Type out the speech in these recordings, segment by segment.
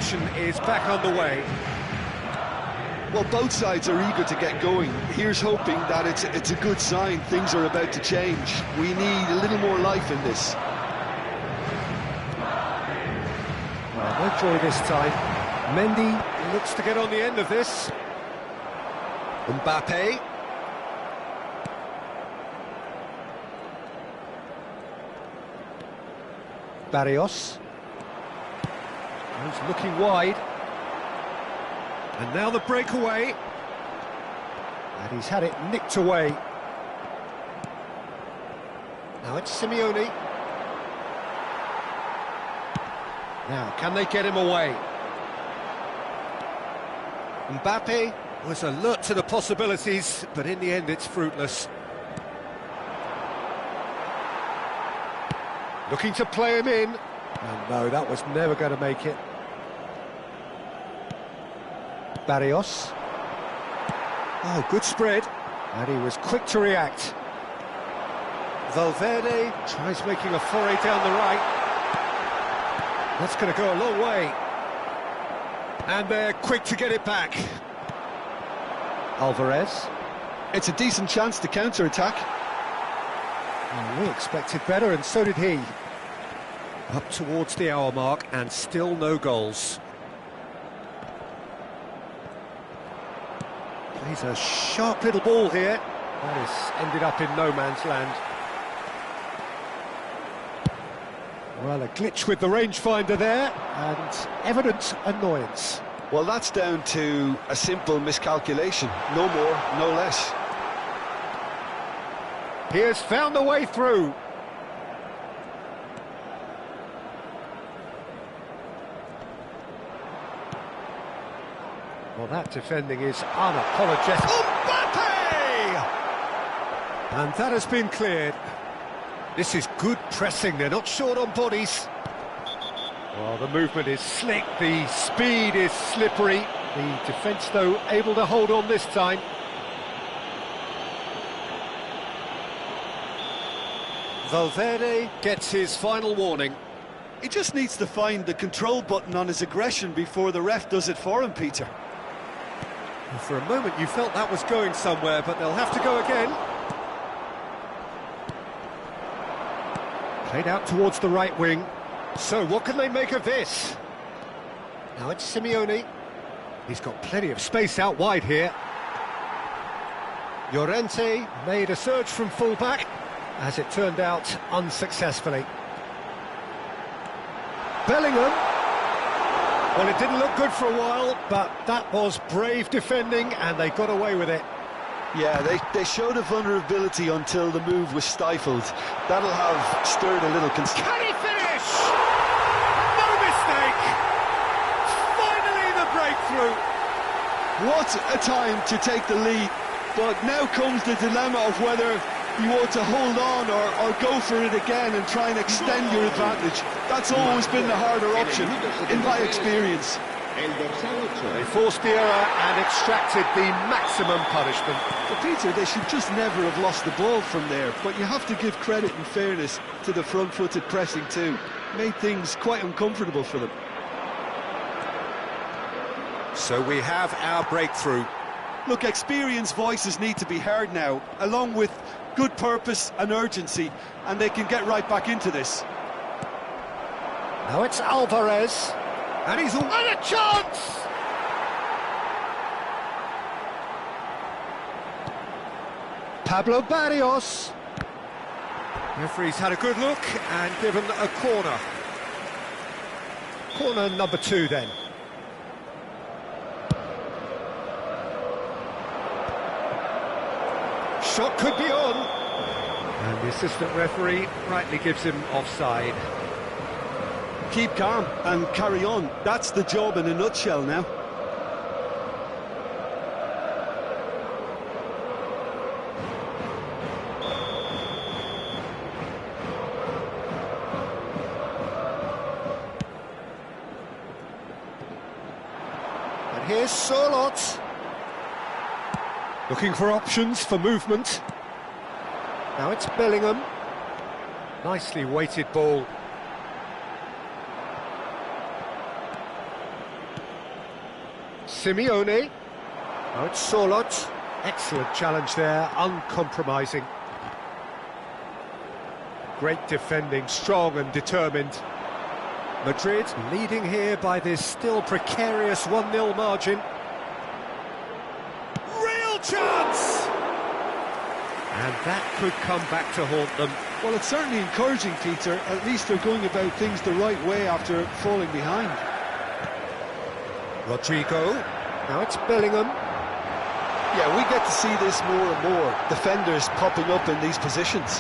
action is back underway. Well, both sides are eager to get going. Here's hoping that it's a good sign. Things are about to change. We need a little more life in this. Well, no joy this time. Mendy looks to get on the end of this. Mbappe. Barrios. He's looking wide. And now the breakaway. And he's had it nicked away. Now it's Simeone. Now, can they get him away? Mbappe was alert to the possibilities, but in the end it's fruitless. Looking to play him in. And no, that was never going to make it. Barrios. Oh, good spread. And he was quick to react. Valverde tries making a foray down the right. That's going to go a long way. And they're quick to get it back. Alvarez. It's a decent chance to counter-attack. Well, we expected better, and so did he. Up towards the hour mark, and still no goals. Plays a sharp little ball here. That has ended up in no man's land. Well, a glitch with the rangefinder there, and evident annoyance. Well, that's down to a simple miscalculation. No more, no less. He has found a way through. Well, that defending is unapologetic. Mbappe! And that has been cleared. This is good pressing, they're not short on bodies. Well, the movement is slick, the speed is slippery. The defence, though, able to hold on this time. Valverde gets his final warning. He just needs to find the control button on his aggression before the ref does it for him, Peter. And for a moment you felt that was going somewhere, but they'll have to go again. Played out towards the right wing. So what can they make of this? Now it's Simeone. He's got plenty of space out wide here. Llorente made a surge from full-back, as it turned out unsuccessfully. Bellingham. Well, it didn't look good for a while, but that was brave defending, and they got away with it. Yeah, they showed a vulnerability until the move was stifled. That'll have stirred a little concern. Can he finish? No mistake! Finally the breakthrough! What a time to take the lead, but now comes the dilemma of whether you want to hold on or go for it again and try and extend your advantage. That's always been the harder option, in my experience. They forced the error and extracted the maximum punishment. But Peter, they should just never have lost the ball from there, but you have to give credit and fairness to the front-footed pressing too. Made things quite uncomfortable for them. So we have our breakthrough. Look, experienced voices need to be heard now, along with good purpose and urgency, and they can get right back into this. Now it's Alvarez. And he's won a chance! Pablo Barrios. Referee's had a good look and given a corner. Corner number 2 then. Shot could be on. And the assistant referee rightly gives him offside. Keep calm and carry on. That's the job in a nutshell now. And here's Solot. Looking for options for movement. Now it's Bellingham. Nicely weighted ball. Simeone. Oh, it's Sorloth. Excellent challenge there, uncompromising. Great defending, strong and determined. Madrid leading here by this still precarious 1-0 margin. Real chance! And that could come back to haunt them. Well, it's certainly encouraging, Peter. At least they're going about things the right way after falling behind. Rodrigo. Now it's Bellingham. Yeah, we get to see this more and more. Defenders popping up in these positions.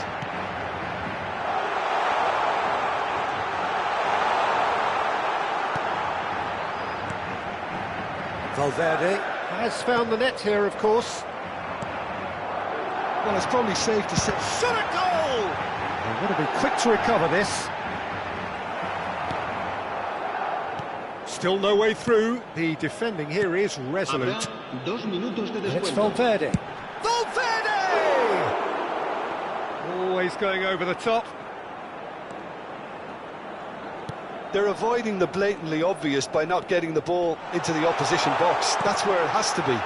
Valverde has found the net here, of course. Well, it's probably safe to say... Shot a goal! They're going to be quick to recover this. Still no way through. The defending here is resolute. It's Valverde. Valverde! Always going over the top. They're avoiding the blatantly obvious by not getting the ball into the opposition box. That's where it has to be.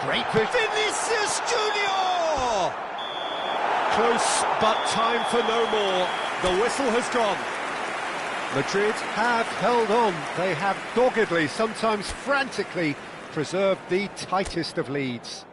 Great Vinicius Junior! Close, but time for no more. The whistle has gone. Madrid have held on. They have doggedly, sometimes frantically, preserved the tightest of leads.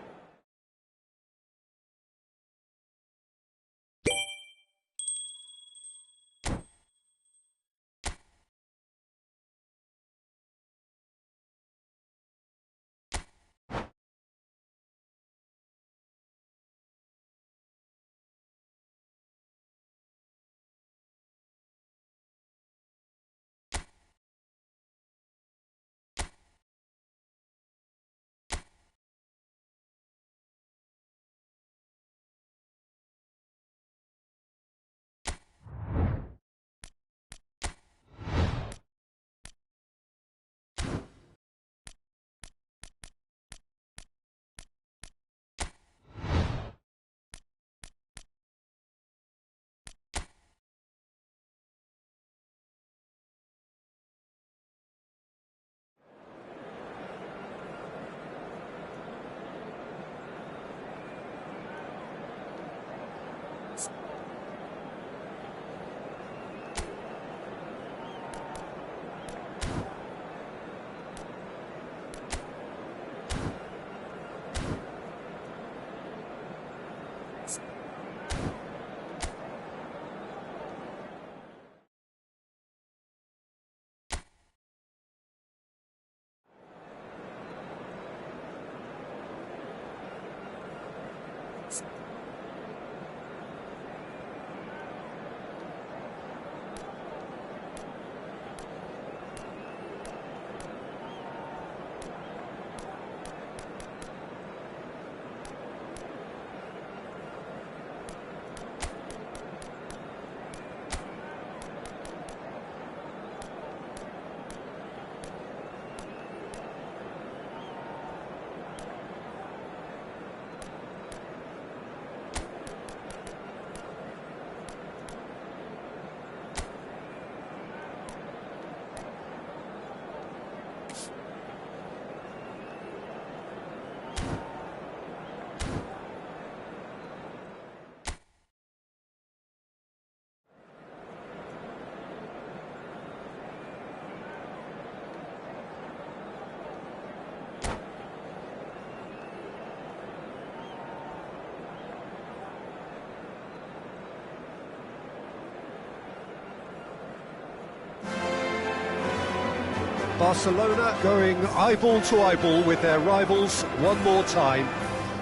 Barcelona going eyeball to eyeball with their rivals one more time.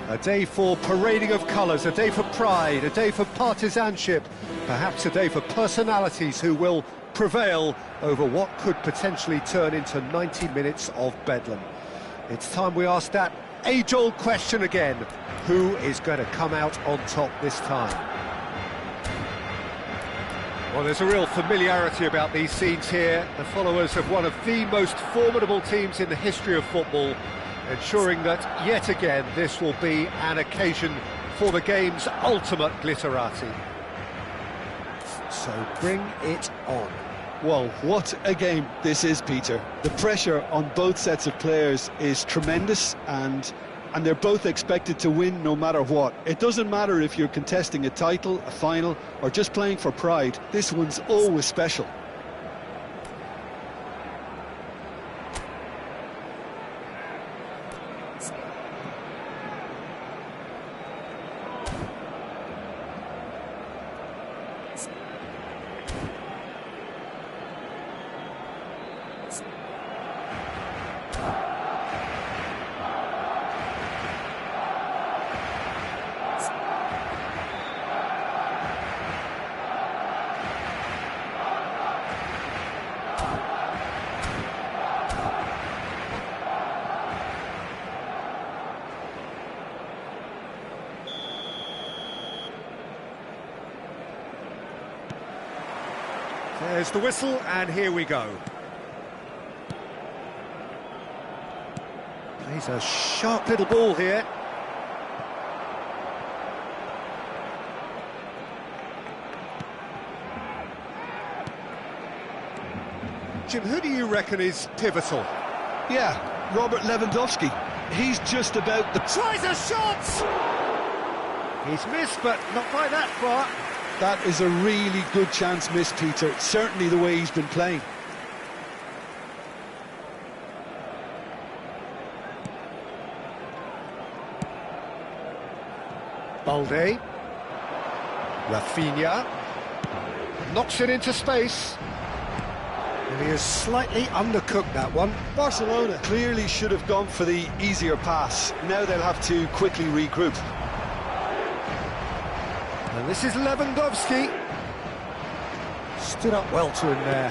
A day for parading of colours, a day for pride, a day for partisanship, perhaps a day for personalities who will prevail over what could potentially turn into 90 minutes of bedlam. It's time we ask that age-old question again. Who is going to come out on top this time? Well, there's a real familiarity about these scenes here. The followers of one of the most formidable teams in the history of football, ensuring that, yet again, this will be an occasion for the game's ultimate glitterati. So bring it on. Well, what a game this is, Peter. The pressure on both sets of players is tremendous, and they're both expected to win no matter what. It doesn't matter if you're contesting a title, a final, or just playing for pride. This one's always special. There's the whistle, and here we go. Plays a sharp little ball here. Jim, who do you reckon is pivotal? Yeah, Robert Lewandowski. He's just about the... Tries a shot! He's missed, but not by that far. That is a really good chance missed, Peter. Certainly the way he's been playing. Balde. Rafinha. Knocks it into space. And he has slightly undercooked that one. Barcelona clearly should have gone for the easier pass. Now they'll have to quickly regroup. And this is Lewandowski. Stood up well to him there.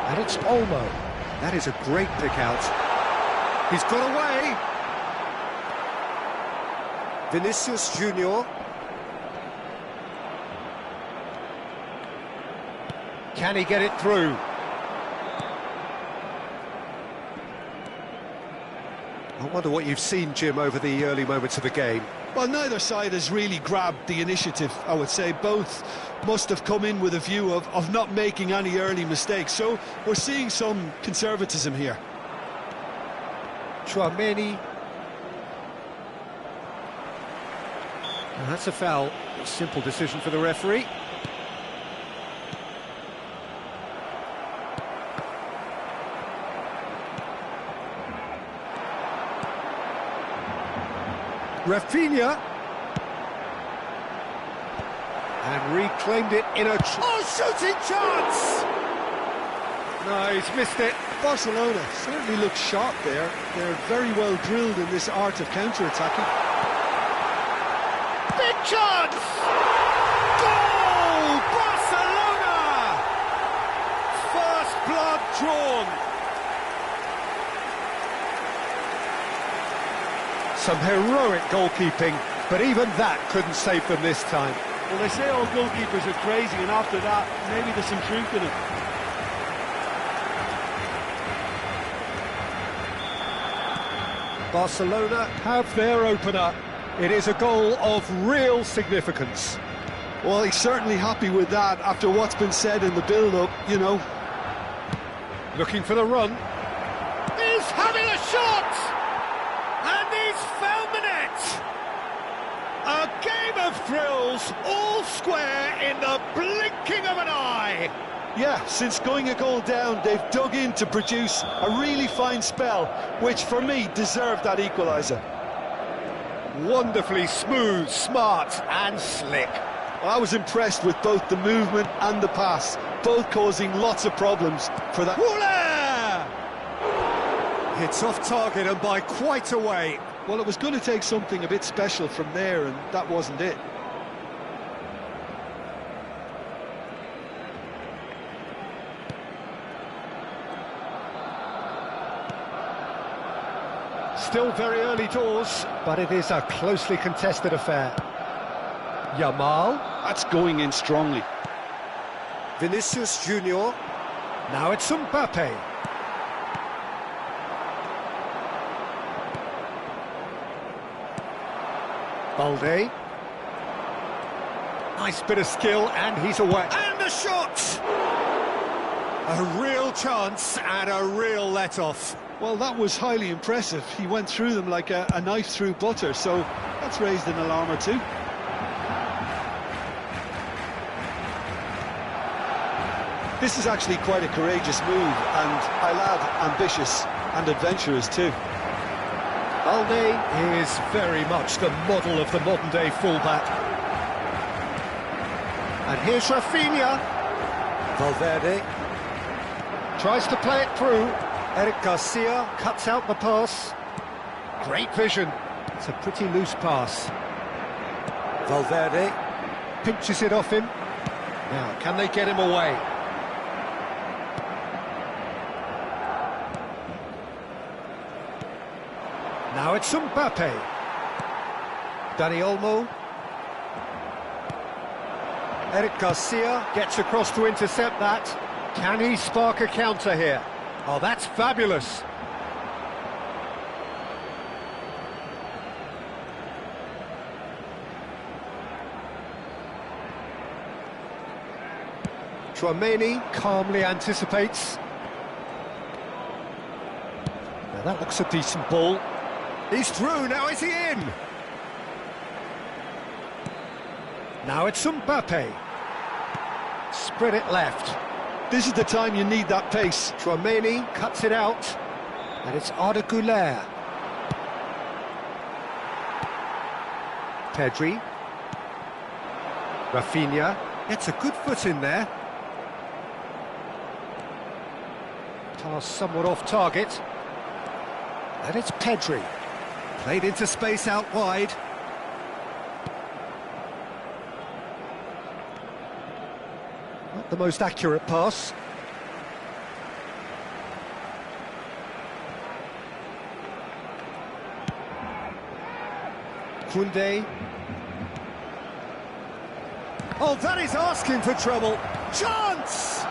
And it's Olmo. That is a great pick out. He's got away. Vinicius Junior. Can he get it through? I wonder what you've seen, Jim, over the early moments of the game. Well, neither side has really grabbed the initiative, I would say. Both must have come in with a view of not making any early mistakes. So we're seeing some conservatism here. Chouameni. And that's a foul. A simple decision for the referee. Rafinha. And reclaimed it in a... shooting chance! No, he's missed it. Barcelona certainly looks sharp there. They're very well drilled in this art of counter-attacking. Big chance! Goal! Barcelona! First blood drawn. Some heroic goalkeeping, but even that couldn't save them this time. Well, they say all goalkeepers are crazy, and after that, maybe there's some truth in it. Barcelona have their opener. It is a goal of real significance. Well, he's certainly happy with that after what's been said in the build-up, you know. Looking for the run. He's having a shot! And he's found the net! A game of thrills, all square in the blinking of an eye! Yeah, since going a goal down, they've dug in to produce a really fine spell, which for me deserved that equaliser. Wonderfully smooth, smart and slick. Well, I was impressed with both the movement and the pass, both causing lots of problems for that. It's off target and by quite a way. Well, it was going to take something a bit special from there, and that wasn't it. Still very early doors, but it is a closely contested affair. Yamal. That's going in strongly. Vinicius Junior. Now it's Mbappe. Balde. Nice bit of skill, and he's away. And a shot! A real chance and a real let-off. Well, that was highly impressive. He went through them like a knife through butter, so that's raised an alarm or two. This is actually quite a courageous move, and I'll add ambitious and adventurous too. Balde is very much the model of the modern-day fullback. And here's Rafinha. Valverde tries to play it through. Eric Garcia cuts out the pass. Great vision. It's a pretty loose pass. Valverde pinches it off him. Now, can they get him away? Now it's Mbappe. Dani Olmo. Eric Garcia gets across to intercept that. Can he spark a counter here? Oh, that's fabulous. Tchouaméni calmly anticipates. Now that looks a decent ball. He's through, now is he in? Now it's Mbappe. Spread it left. This is the time you need that pace. Tchouaméni cuts it out, and it's Arda Güler. Pedri. Rafinha gets a good foot in there. Pass somewhat off target. And it's Pedri. Played into space out wide. Not the most accurate pass. Koundé. Oh, that is asking for trouble. Chance!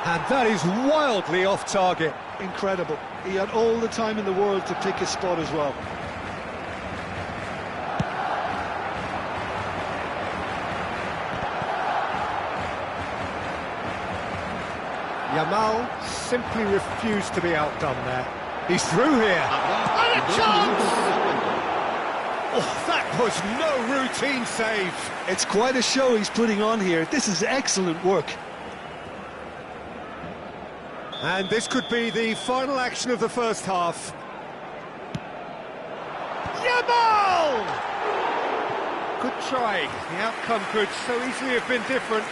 And that is wildly off target. Incredible. He had all the time in the world to pick his spot as well. Yamal simply refused to be outdone there. He's through here. And a chance! Oh, that was no routine save. It's quite a show he's putting on here. This is excellent work. And this could be the final action of the first half. Yamal! Good try. The outcome could so easily have been different.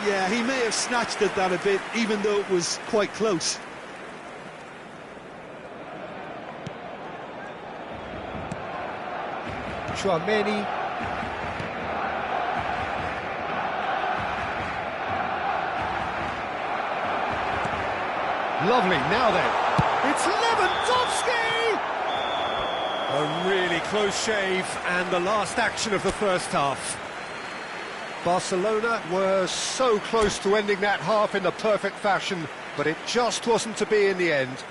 Yeah, he may have snatched at that a bit, even though it was quite close. Tchouaméni. Lovely, now then, it's Lewandowski! A really close shave, and the last action of the first half. Barcelona were so close to ending that half in the perfect fashion, but it just wasn't to be in the end.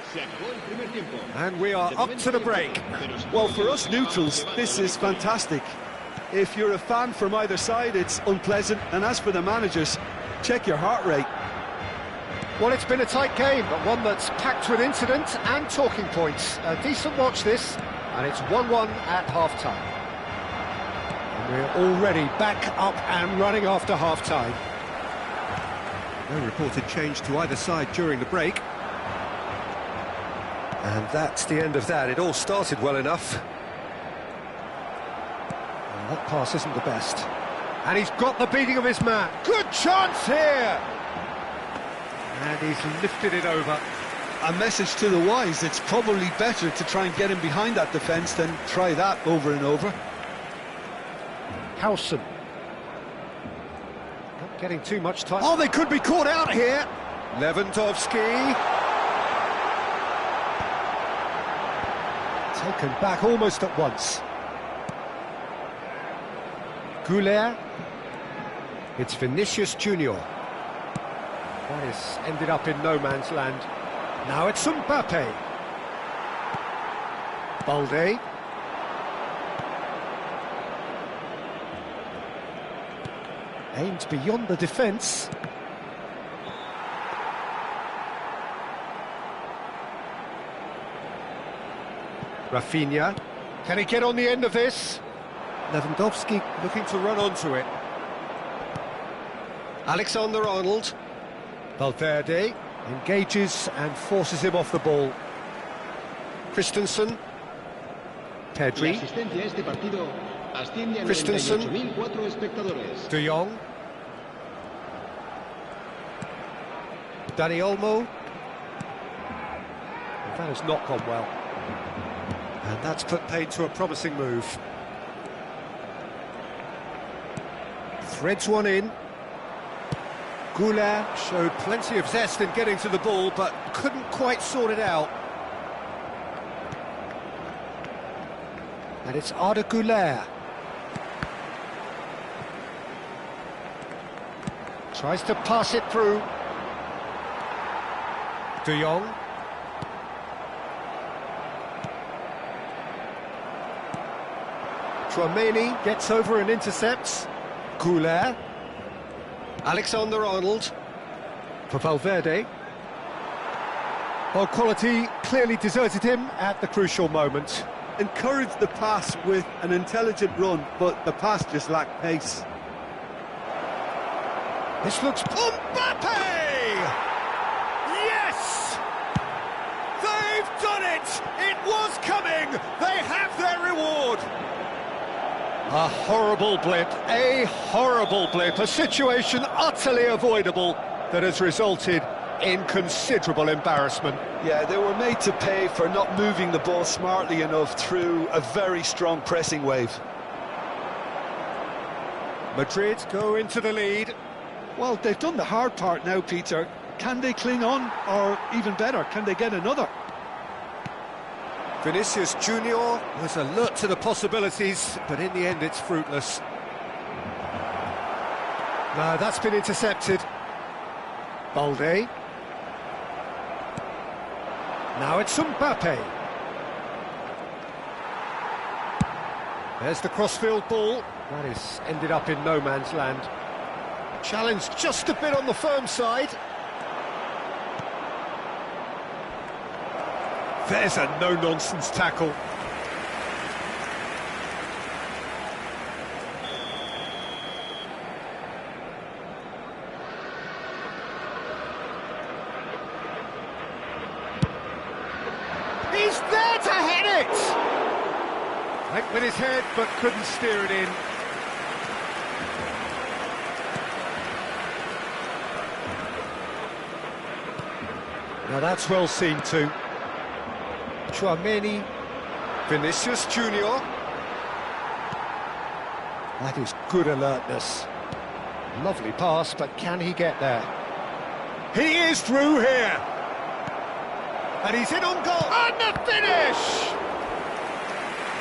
And we are up to the break. Well, for us neutrals, this is fantastic. If you're a fan from either side, it's unpleasant, and as for the managers, check your heart rate. Well, it's been a tight game, but one that's packed with incident and talking points. A decent watch this, and it's 1-1 at half-time. And we're already back up and running after half-time. No reported change to either side during the break. And that's the end of that. It all started well enough. And that pass isn't the best. And he's got the beating of his man. Good chance here! And he's lifted it over. A message to the wise, it's probably better to try and get him behind that defence than try that over and over. Howson. Not getting too much time. Oh, they could be caught out here. Lewandowski. Taken back almost at once. Güler. It's Vinicius Junior. That has ended up in no man's land. Now it's Mbappe. Balde. Aimed beyond the defence. Rafinha. Can he get on the end of this? Lewandowski looking to run onto it. Alexander-Arnold. Valverde engages and forces him off the ball. Christensen. Pedri. Christensen. De Jong. Dani Olmo. That has not gone well. And that's put paid to a promising move. Threads one in. Goulart showed plenty of zest in getting to the ball, but couldn't quite sort it out. And it's Arda Goulart. Tries to pass it through. De Jong. Tchouaméni gets over and intercepts. Goulart. Alexander-Arnold. For Valverde. Well, quality clearly deserted him at the crucial moment. Encouraged the pass with an intelligent run, but the pass just lacked pace. This looks... Mbappe! Yes! They've done it! It was coming! They have their reward! A horrible blip, a situation utterly avoidable that has resulted in considerable embarrassment. Yeah, they were made to pay for not moving the ball smartly enough through a very strong pressing wave. Madrid go into the lead. Well, they've done the hard part now, Peter. Can they cling on, or even better, can they get another? Vinicius Junior was alert to the possibilities, but in the end it's fruitless. No, that's been intercepted. Balde. Now it's Mbappe. There's the crossfield ball. That is ended up in no man's land. Challenge just a bit on the firm side. There's a no-nonsense tackle. He's there to head it! Went with his head, but couldn't steer it in. Now that's well seen too. Tchouaméni, Vinicius Junior. That is good alertness. Lovely pass, but can he get there? He is through here! And he's in on goal, and the finish!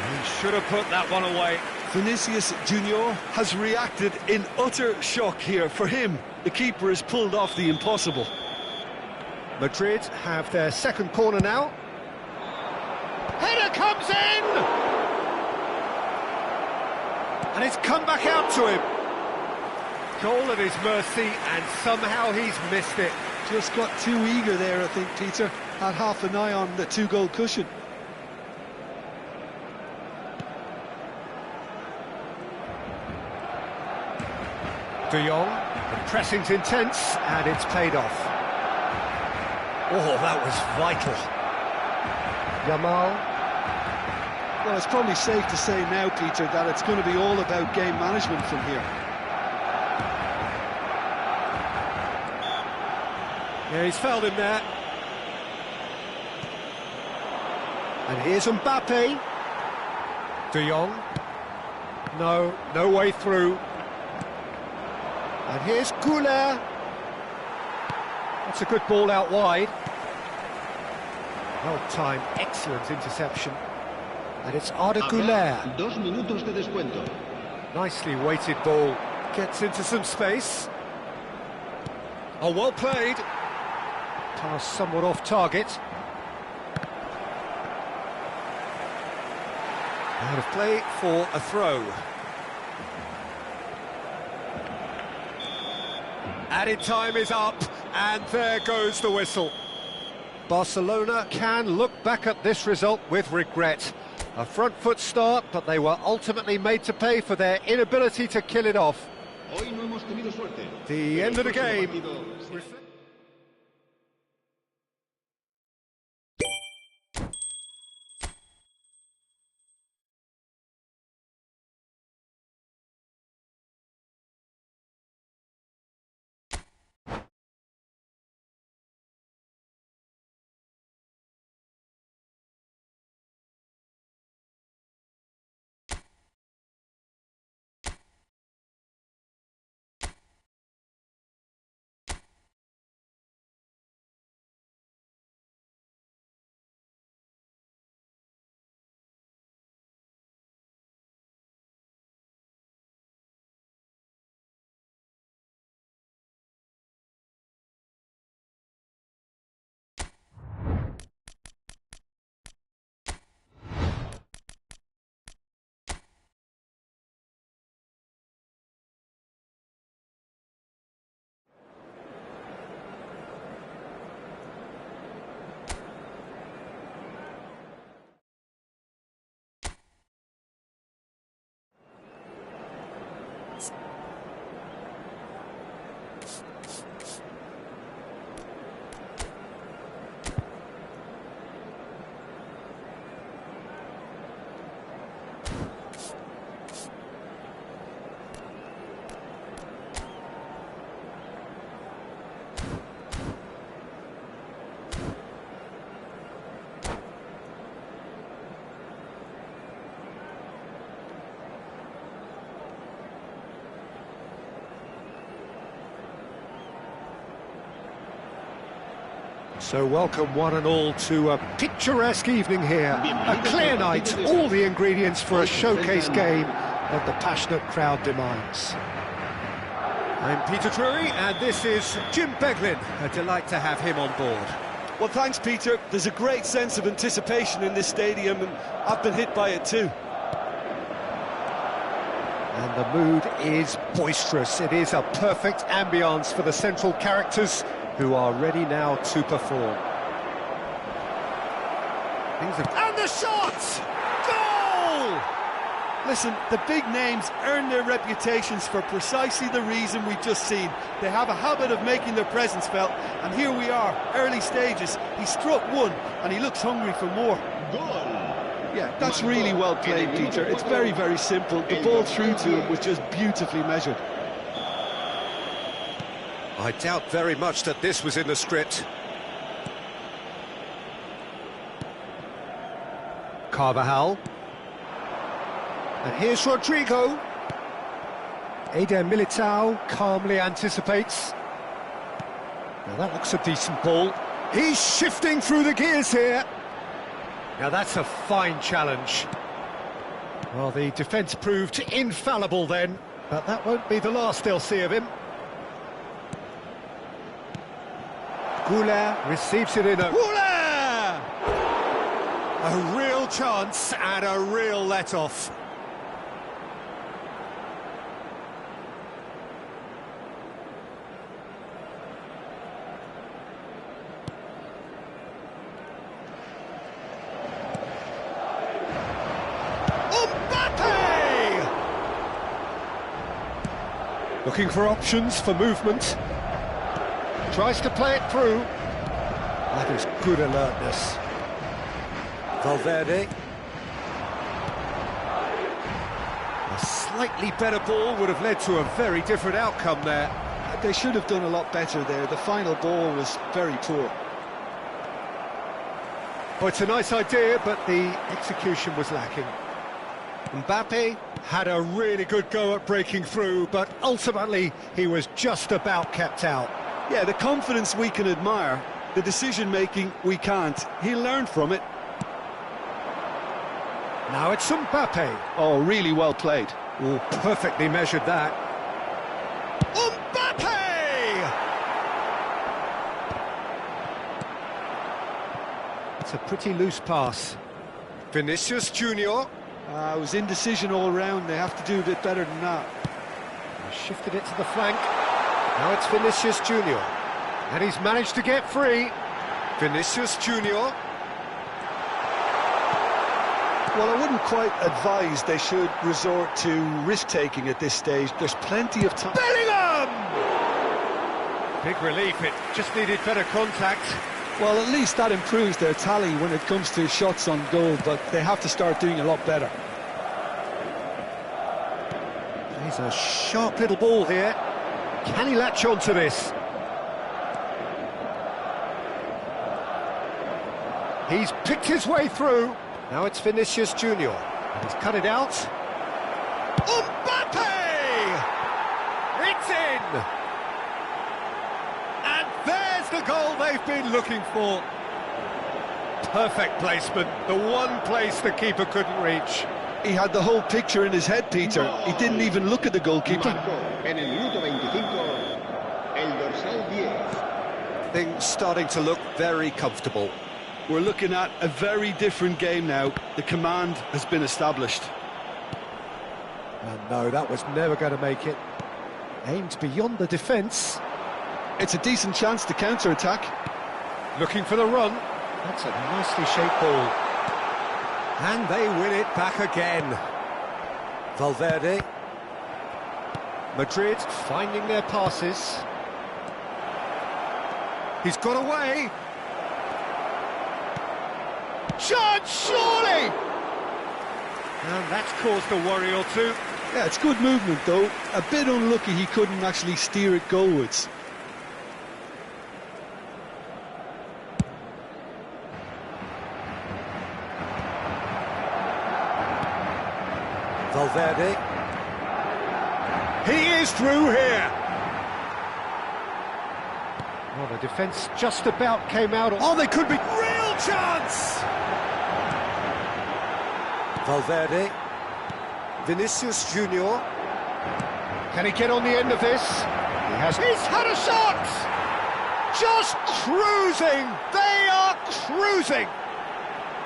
He should have put that one away. Vinicius Junior has reacted in utter shock here. For him, the keeper has pulled off the impossible. Madrid have their second corner now. Header comes in! And it's come back out to him. Goal at his mercy, and somehow he's missed it. Just got too eager there, I think, Peter. Had half an eye on the two-goal cushion. De Jong, the pressing's intense, and it's paid off. Oh, that was vital. Yamal. Well, it's probably safe to say now, Peter, that it's going to be all about game management from here. Yeah, he's fouled him there. And here's Mbappe. De Jong. No way through. And here's Goulart. That's a good ball out wide. Well timed, excellent interception. And it's Arda Goulart. 2 minutos de descuento. Nicely weighted ball. Gets into some space. Oh, well played. Pass somewhat off target. Out of play for a throw. Added time is up, and there goes the whistle. Barcelona can look back at this result with regret. A front foot start, but they were ultimately made to pay for their inability to kill it off. The end of the game. So welcome one and all to a picturesque evening here, a clear night, all the ingredients for a showcase game that the passionate crowd demands. I'm Peter Drury and this is Jim Beglin, a delight to have him on board. Well, thanks, Peter. There's a great sense of anticipation in this stadium, and I've been hit by it too. And the mood is boisterous. It is a perfect ambience for the central characters who are ready now to perform. And the shot! Goal! Listen, the big names earn their reputations for precisely the reason we've just seen. They have a habit of making their presence felt, and here we are, early stages. He struck one, and he looks hungry for more. Yeah, that's really well played, Peter. It's very, very simple. The ball through to him was just beautifully measured. I doubt very much that this was in the script. Carvajal. And here's Rodrigo. Eder Militao calmly anticipates. Now that looks a decent ball. He's shifting through the gears here. Now that's a fine challenge. Well, the defence proved infallible then, but that won't be the last they'll see of him. Goulart receives it in a... Goulart! A real chance and a real let-off. Looking for options for movement. Tries to play it through. That is good alertness. Valverde. A slightly better ball would have led to a very different outcome there. They should have done a lot better there. The final ball was very poor. Well, it's a nice idea, but the execution was lacking. Mbappe had a really good go at breaking through, but ultimately he was just about kept out. Yeah, the confidence we can admire, the decision-making we can't. He'll learn from it. Now it's Mbappe. Oh, really well played. Oh, perfectly measured that. Mbappe! It's a pretty loose pass. Vinicius Junior. It was indecision all round. They have to do a bit better than that. Shifted it to the flank. Now it's Vinicius Junior. And he's managed to get free. Vinicius Junior. Well, I wouldn't quite advise they should resort to risk-taking at this stage. There's plenty of time. Bellingham! Big relief, it just needed better contact. Well, at least that improves their tally when it comes to shots on goal, but they have to start doing a lot better. He's a sharp little ball here. Can he latch on to this? He's picked his way through. Now it's Vinicius Junior. And he's cut it out. Mbappe! It's in! And there's the goal they've been looking for. Perfect placement, the one place the keeper couldn't reach. He had the whole picture in his head, Peter. He didn't even look at the goalkeeper. Things starting to look very comfortable. We're looking at a very different game now. The command has been established. And no, that was never going to make it. Aimed beyond the defence. It's a decent chance to counter-attack. Looking for the run. That's a nicely shaped ball. And they win it back again. Valverde. Madrid finding their passes. He's got away. Chance, surely! And that's caused a worry or two. Yeah, it's good movement, though. A bit unlucky he couldn't actually steer it goalwards. Valverde. He is through here. Well, the defence just about came out. Oh, they could be. Real chance! Valverde. Vinicius Junior. Can he get on the end of this? He has. He's had a shot! Just cruising! They are cruising!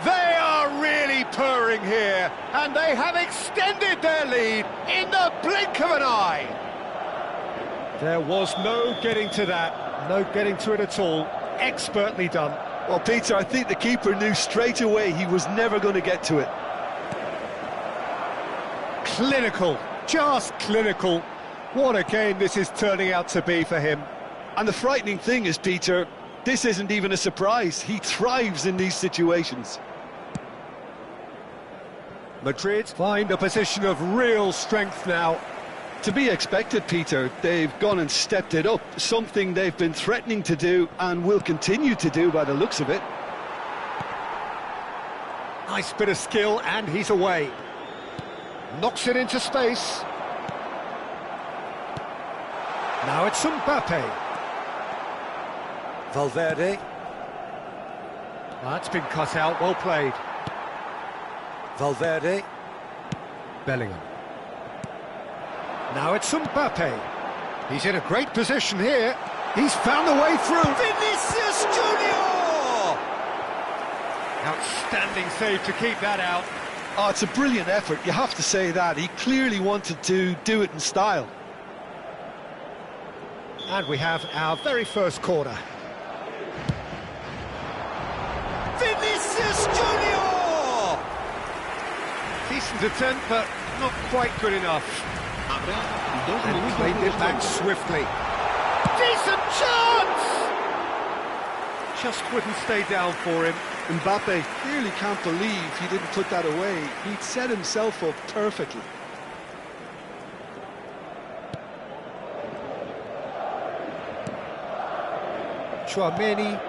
They are really purring here, and they have extended their lead in the blink of an eye. There was no getting to that, no getting to it at all. Expertly done. Well, Peter, I think the keeper knew straight away he was never going to get to it. Clinical, just clinical. What a game this is turning out to be for him. And the frightening thing is, Peter, this isn't even a surprise. He thrives in these situations. Madrid find a position of real strength now. To be expected, Peter. They've gone and stepped it up, something they've been threatening to do and will continue to do by the looks of it. Nice bit of skill, and he's away. Knocks it into space. Now it's Mbappe. Valverde. That's been cut out, well played. Valverde. Bellingham. Now it's Mbappe. He's in a great position here. He's found a way through. Vinicius Junior! Outstanding save to keep that out. Oh, it's a brilliant effort, you have to say that. He clearly wanted to do it in style. And we have our very first corner. Vinicius Junior! Decent attempt, but not quite good enough. And played it back swiftly. Decent chance! Just wouldn't stay down for him. Mbappe clearly can't believe he didn't put that away. He'd set himself up perfectly. Chouameni.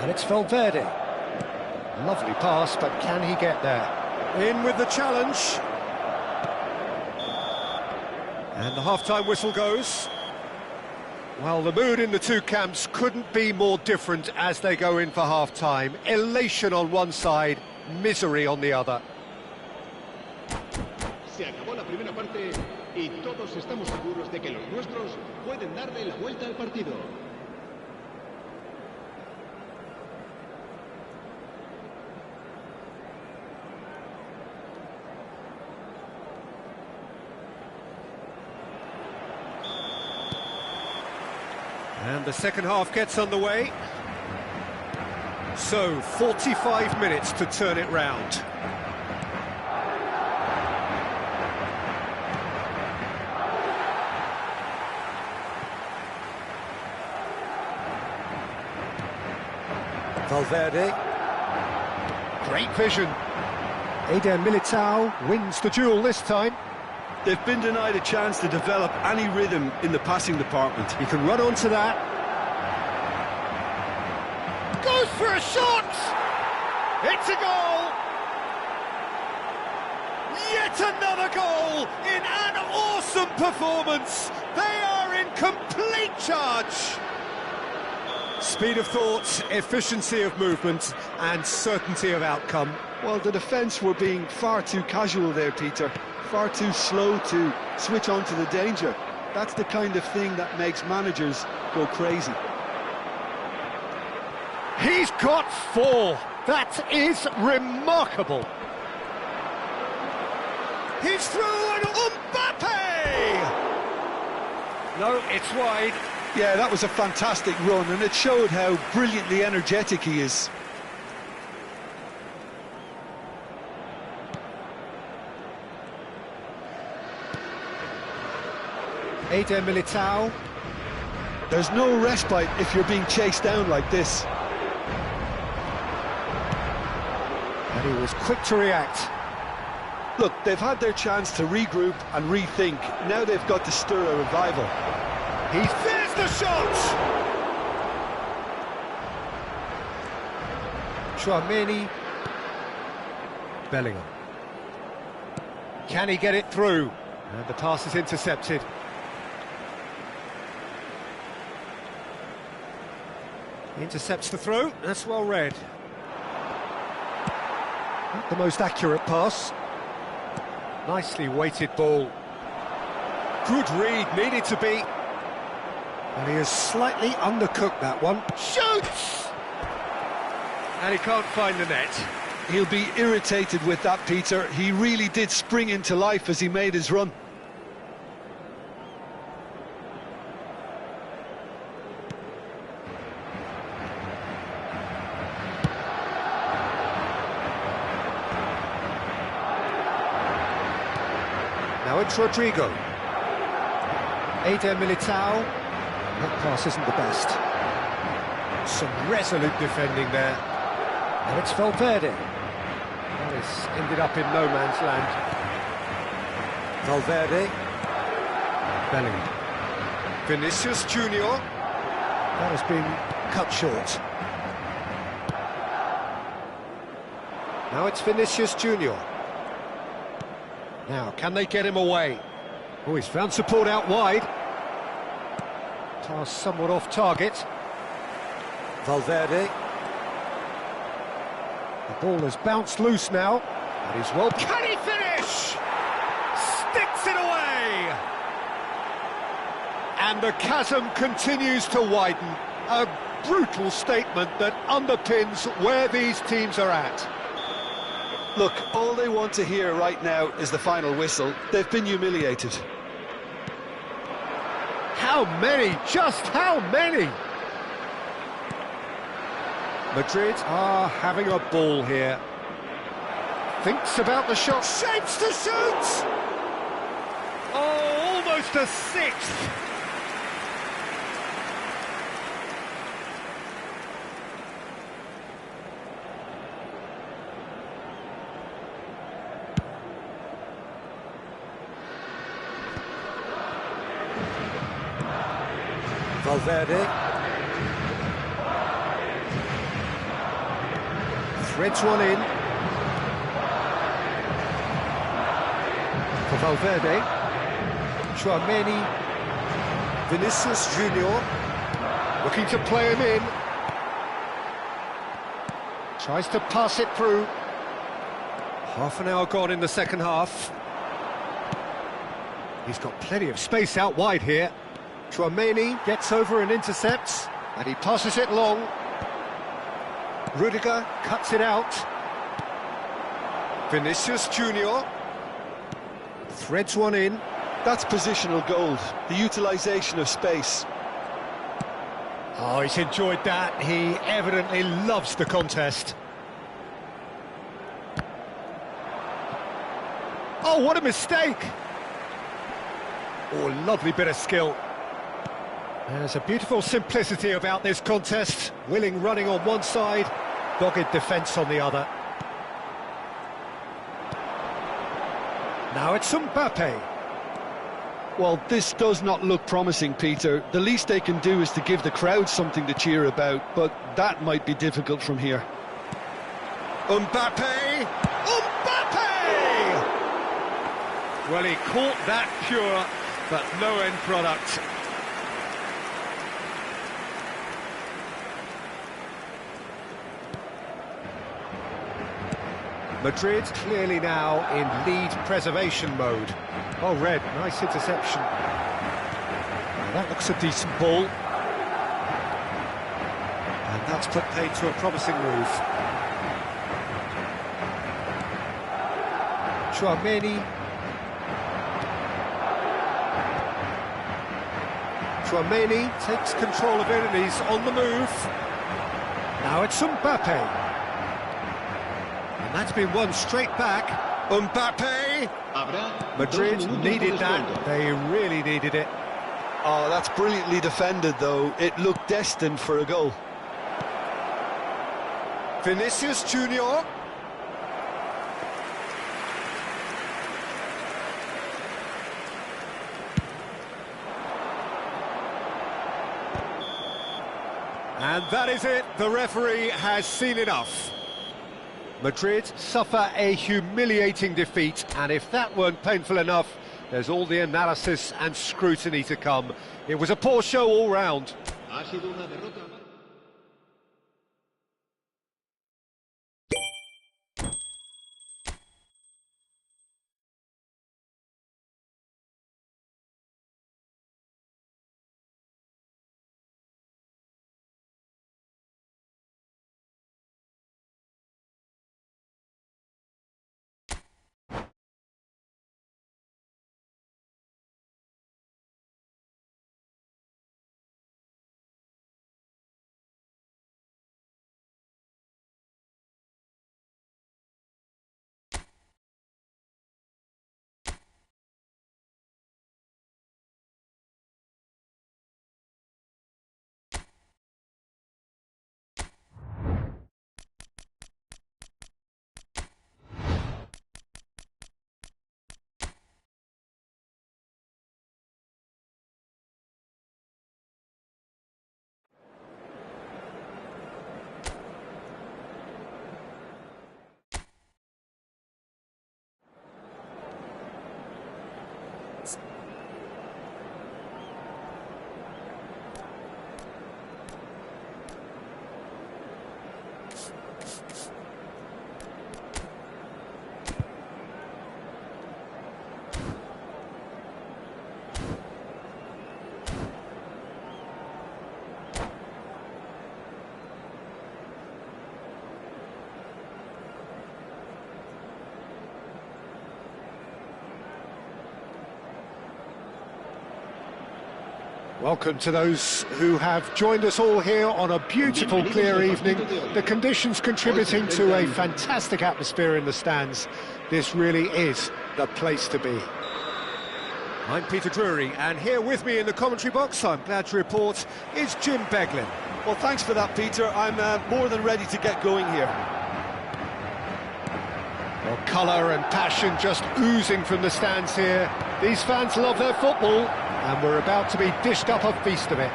And it's Valverde. Lovely pass, but can he get there? In with the challenge. And the half-time whistle goes. Well, the mood in the two camps couldn't be more different as they go in for half-time. Elation on one side, misery on the other. Se acabó la primera parte y todos estamos seguros de que los nuestros pueden darle la vuelta al partido. And the second half gets underway. So, 45 minutes to turn it round. Valverde. Great vision. Eder Militao wins the duel this time. They've been denied a chance to develop any rhythm in the passing department. He can run onto that. Goes for a shot! It's a goal! Yet another goal in an awesome performance! They are in complete charge! Speed of thought, efficiency of movement and certainty of outcome. Well, the defence were being far too casual there, Peter. Far too slow to switch on to the danger. That's the kind of thing that makes managers go crazy. He's got 4. That is remarkable. He's through and Mbappe! No, it's wide. Yeah, that was a fantastic run, and it showed how brilliantly energetic he is. Eder Militao. There's no respite if you're being chased down like this. And he was quick to react. Look, they've had their chance to regroup and rethink. Now they've got to stir a revival. There's the shot! Chouameni. Bellingham. Can he get it through? And the pass is intercepted. Intercepts the throw, that's well read. Not the most accurate pass. Nicely weighted ball. Good read, needed to be. And he has slightly undercooked that one. Shoots! And he can't find the net. He'll be irritated with that, Peter. He really did spring into life as he made his run. Now it's Rodrigo. Eder Militao. That pass isn't the best. Some resolute defending there. Now it's Valverde. Well, it's ended up in no man's land. Valverde. Bellingham. Vinicius Junior. That has been cut short. Now it's Vinicius Junior. Now, can they get him away? Oh, he's found support out wide. Pass somewhat off target. Valverde. The ball has bounced loose now. That is well... Can he finish? Sticks it away! And the chasm continues to widen. A brutal statement that underpins where these teams are at. Look, all they want to hear right now is the final whistle. They've been humiliated. How many? Just how many? Madrid are having a ball here. Thinks about the shot, shapes to shoot! Oh, almost a sixth! Valverde. Threads one in. For Valverde. Chouameni. Vinicius Junior. Looking to play him in. Tries to pass it through. Half an hour gone in the second half. He's got plenty of space out wide here. Chouameni gets over and intercepts, and he passes it long. Rudiger cuts it out. Vinicius Junior threads one in. That's positional gold, the utilisation of space. Oh, he's enjoyed that. He evidently loves the contest. Oh, what a mistake! Oh, lovely bit of skill. There's a beautiful simplicity about this contest. Willing running on one side, dogged defence on the other. Now it's Mbappe. Well, this does not look promising, Peter. The least they can do is to give the crowd something to cheer about, but that might be difficult from here. Mbappe! Mbappe! Well, he caught that pure, but no end product. Madrid clearly now in lead preservation mode. Oh, Red, nice interception. Now that looks a decent ball. And that's put paid to a promising move. Chouameni. Chouameni takes control of it and he's on the move. Now it's Mbappe. And that's been won straight back. Mbappe! Madrid needed that. They really needed it. Oh, that's brilliantly defended, though. It looked destined for a goal. Vinicius Junior. And that is it. The referee has seen enough. Madrid suffer a humiliating defeat, and if that weren't painful enough, there's all the analysis and scrutiny to come. It was a poor show all round. Welcome to those who have joined us all here on a beautiful, clear evening. The conditions contributing to a fantastic atmosphere in the stands. This really is the place to be. I'm Peter Drury, and here with me in the commentary box, I'm glad to report, is Jim Beglin. Well, thanks for that, Peter. I'm more than ready to get going here. Well, colour and passion just oozing from the stands here. These fans love their football, and we're about to be dished up a feast of it.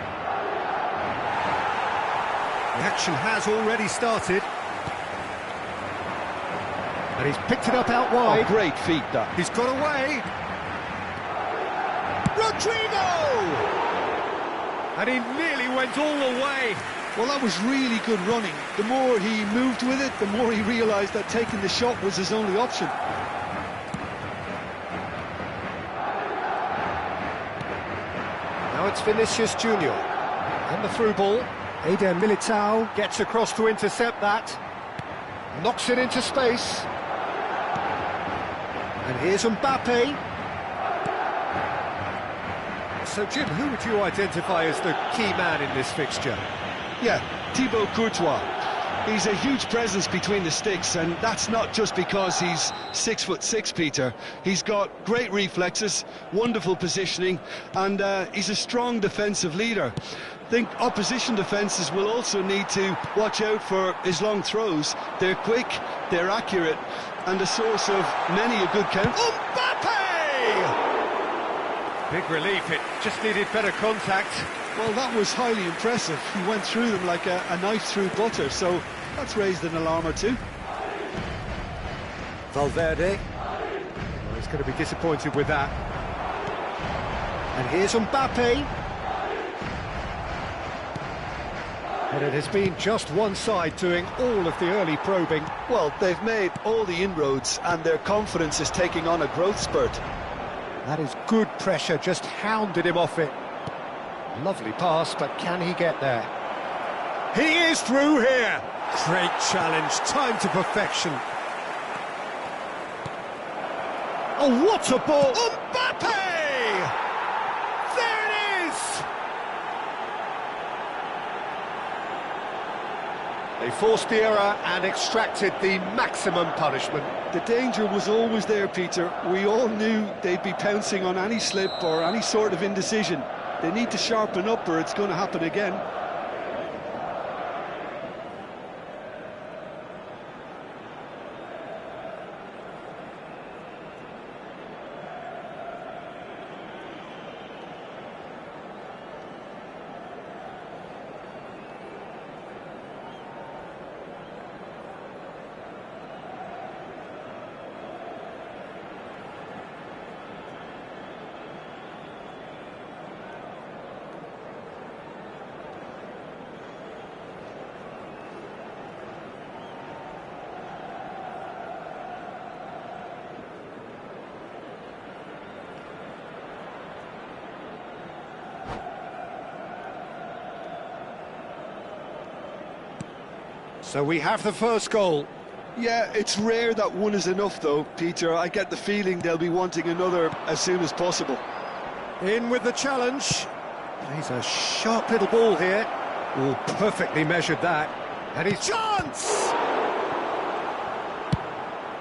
The action has already started. And he's picked it up out wide. Oh, great feat, that. He's got away. Rodrigo! And he nearly went all the way. Well, that was really good running. The more he moved with it, the more he realised that taking the shot was his only option. Now it's Vinicius Junior. And the through ball. Eder Militao gets across to intercept that. Knocks it into space. And here's Mbappe. So, Jim, who would you identify as the key man in this fixture? Yeah, Thibaut Courtois. He's a huge presence between the sticks, and that's not just because he's 6'6", Peter. He's got great reflexes, wonderful positioning, and he's a strong defensive leader. I think opposition defences will also need to watch out for his long throws. They're quick, they're accurate, and a source of many a good count. Mbappe! Big relief, it just needed better contact. Well, that was highly impressive. He went through them like a knife through butter, so that's raised an alarm or two. Valverde. Well, he's going to be disappointed with that. And here's Mbappe. And it has been just one side doing all of the early probing. Well, they've made all the inroads, and their confidence is taking on a growth spurt. That is good pressure, just hounded him off it. Lovely pass, but can he get there? He is through here! Great challenge, time to perfection. Oh, what a ball! Mbappe! There it is! They forced the error and extracted the maximum punishment. The danger was always there, Peter. We all knew they'd be pouncing on any slip or any sort of indecision. They need to sharpen up or it's going to happen again. So we have the first goal. Yeah, it's rare that one is enough though, Peter. I get the feeling they'll be wanting another as soon as possible. In with the challenge. Plays a sharp little ball here. Oh, perfectly measured that. And his chance!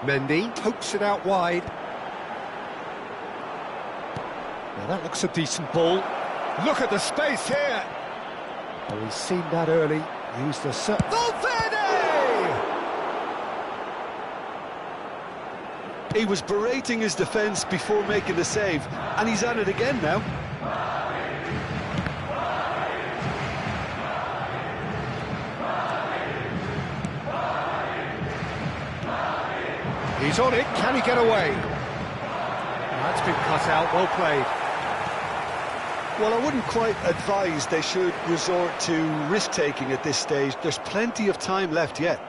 Mendy pokes it out wide. Now that looks a decent ball. Look at the space here. Oh, he's seen that early. Used the Valverde! He was berating his defence before making the save, and he's at it again now. He's on it, can he get away? That's been cut out, well played. Well, I wouldn't quite advise they should resort to risk-taking at this stage. There's plenty of time left yet.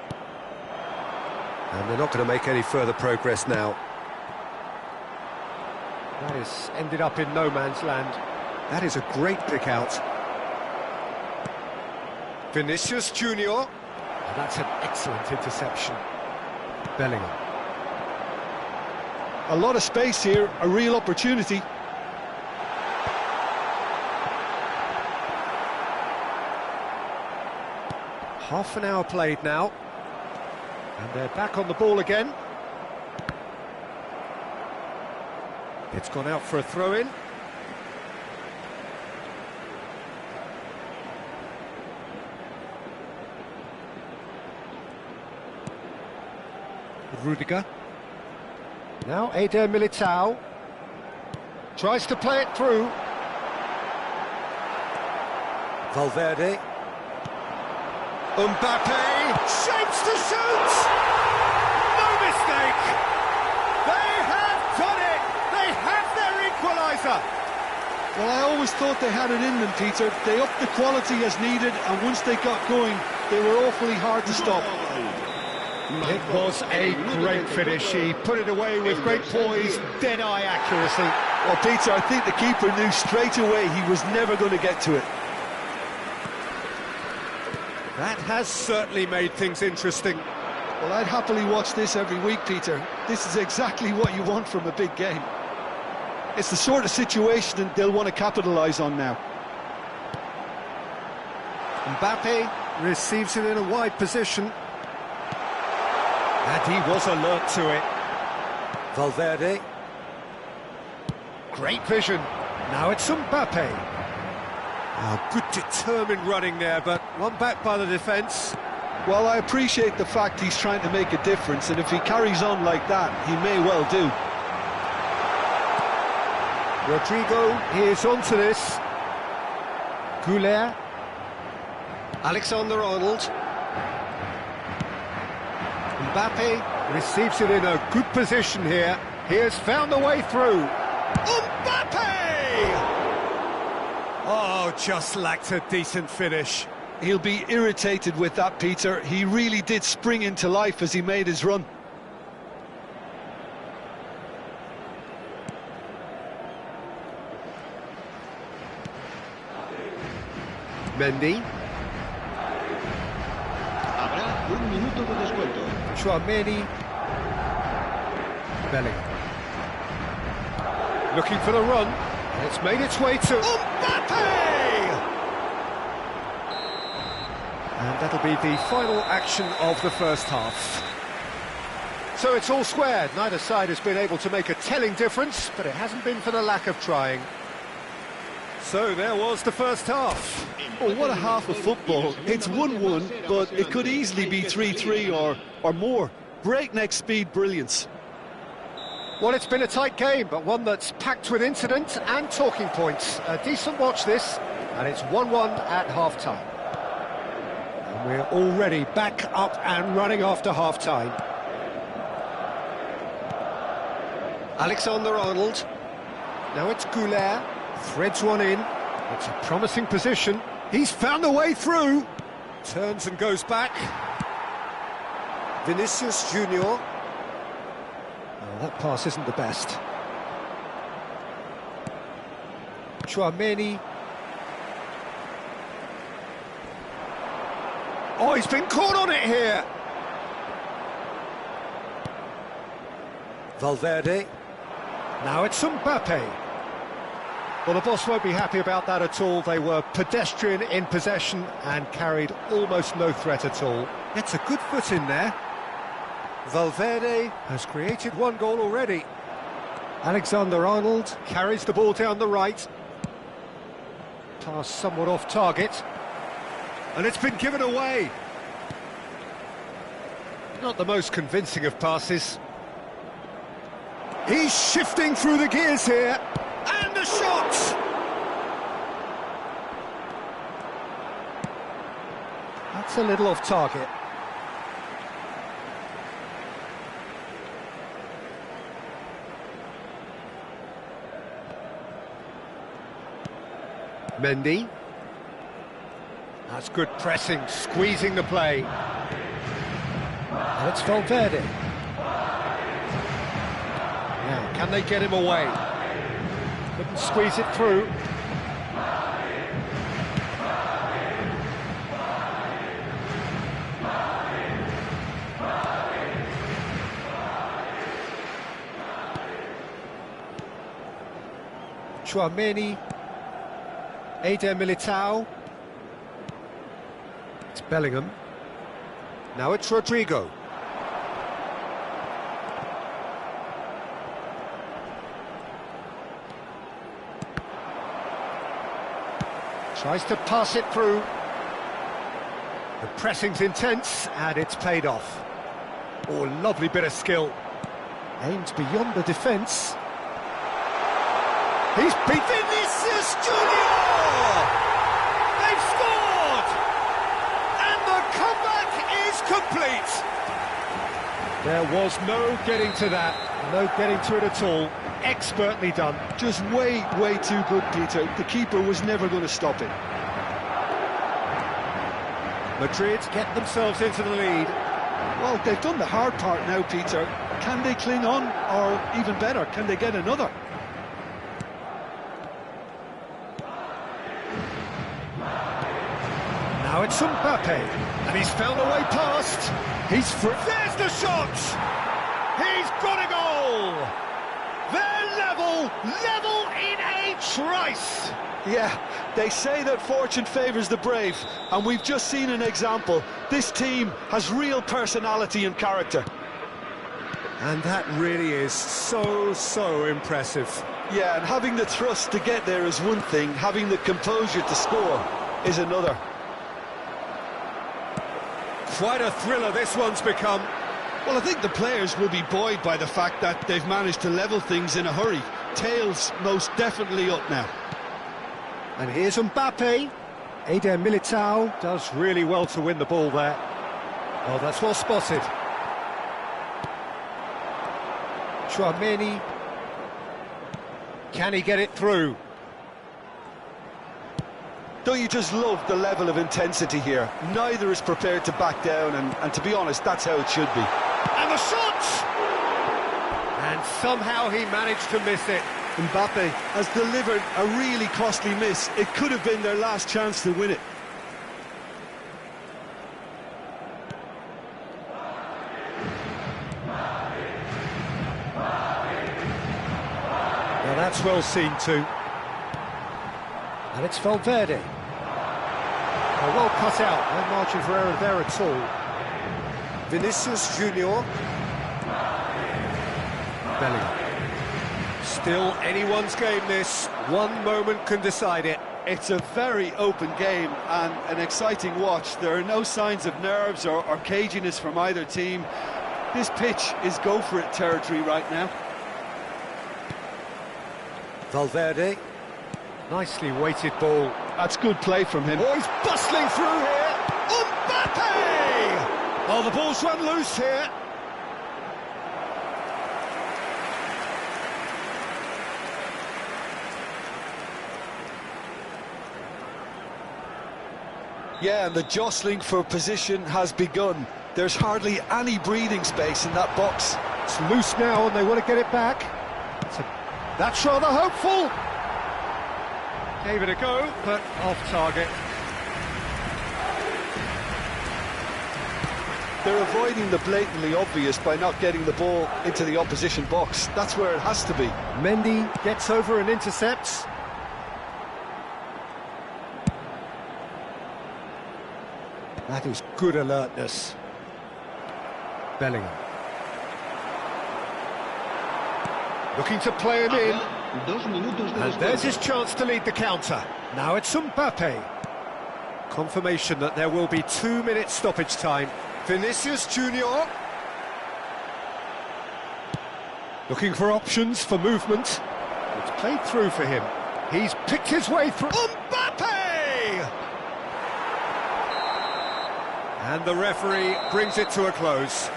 And they're not going to make any further progress now. That has ended up in no man's land. That is a great pick out. Vinicius Junior. And that's an excellent interception. Bellingham. A lot of space here, a real opportunity. Half an hour played now. And they're back on the ball again. It's gone out for a throw-in. Rudiger. Now Eder Militao. Tries to play it through. Valverde. Mbappe shapes to shoot! No mistake! They have done it! They have their equaliser! Well, I always thought they had it in them, Peter. They upped the quality as needed, and once they got going, they were awfully hard to stop. It was a great finish. He put it away with great poise, dead-eye accuracy. Well, Peter, I think the keeper knew straight away he was never going to get to it. That has certainly made things interesting. Well, I'd happily watch this every week, Peter. This is exactly what you want from a big game. It's the sort of situation that they'll want to capitalise on now. Mbappe receives it in a wide position. And he was alert to it. Valverde. Great vision. Now it's Mbappe. Oh, good determined running there, but one back by the defence. Well, I appreciate the fact he's trying to make a difference, and if he carries on like that, he may well do. Rodrigo is onto this. Goulet. Alexander-Arnold. Mbappe receives it in a good position here. He has found a way through. Mbappe! Oh, just lacked a decent finish. He'll be irritated with that, Peter. He really did spring into life as he made his run. Mendy. Habrá un minuto de descuento. Chouameni. Bellingham. Looking for the run. It's made its way to Mbappe! And that'll be the final action of the first half. So it's all squared. Neither side has been able to make a telling difference, but it hasn't been for the lack of trying. So there was the first half. Oh, what a half of football. It's 1-1, but it could easily be 3-3 or more. Breakneck speed brilliance. Well, it's been a tight game, but one that's packed with incident and talking points. A decent watch this, and it's 1-1 at half-time. And we're already back up and running after half-time. Alexander-Arnold. Now it's Goulet. Threads one in. It's a promising position. He's found a way through. Turns and goes back. Vinicius Junior. Oh, that pass isn't the best. Chouameni. Oh, he's been caught on it here. Valverde. Now it's Mbappe. Well, the boss won't be happy about that at all. They were pedestrian in possession and carried almost no threat at all. Gets a good foot in there. Valverde has created one goal already. Alexander-Arnold carries the ball down the right. Pass somewhat off target. And it's been given away. Not the most convincing of passes. He's shifting through the gears here. And the shot! That's a little off target. Mendy. That's good pressing, squeezing the play. That's Valverde. Now, can they get him away? Couldn't squeeze it through. Chouameni. Eder Militao. It's Bellingham. Now it's Rodrigo. Tries to pass it through. The pressing's intense, and it's paid off. Oh, lovely bit of skill. Aimed beyond the defence. He's beat Vinicius Junior! They've scored! And the comeback is complete! There was no getting to that, no getting to it at all. Expertly done. Just way too good, Peter. The keeper was never going to stop it. Madrid get themselves into the lead. Well, they've done the hard part now, Peter. Can they cling on, or even better, can they get another? Now it's Mbappe, and he's found a way past. He's free. There's the shot! He's got a goal! They're level! level in a trice. Yeah, they say that fortune favours the brave, and we've just seen an example. This team has real personality and character. And that really is so impressive. Yeah, and having the thrust to get there is one thing, having the composure to score is another. Quite a thriller this one's become. Well, I think the players will be buoyed by the fact that they've managed to level things in a hurry. Tails most definitely up now. And here's Mbappe. Eder Militao does really well to win the ball there. Oh, that's well spotted. Chouameni. Can he get it through? Don't you just love the level of intensity here? Neither is prepared to back down, and to be honest, that's how it should be. And the shot! And somehow he managed to miss it. Mbappe has delivered a really costly miss. It could have been their last chance to win it. Now that's well seen too. And it's Valverde. Oh, well cut out, no margin for error there at all. Vinicius Junior. Bellingham. Still anyone's game this. One moment can decide it. It's a very open game and an exciting watch. There are no signs of nerves or caginess from either team. This pitch is go-for-it territory right now. Valverde. Nicely weighted ball. That's good play from him. Oh, he's bustling through here. Mbappe! Oh, the ball's run loose here. Yeah, and the jostling for position has begun. There's hardly any breathing space in that box. It's loose now and they want to get it back. That's rather hopeful. Gave it a go, but off target. They're avoiding the blatantly obvious by not getting the ball into the opposition box. That's where it has to be. Mendy gets over and intercepts. That is good alertness. Bellingham. Looking to play him in. And there's his chance to lead the counter. Now it's Mbappe. Confirmation that there will be 2 minutes stoppage time. Vinicius Junior. Looking for options for movement. It's played through for him. He's picked his way through. Mbappe! And the referee brings it to a close.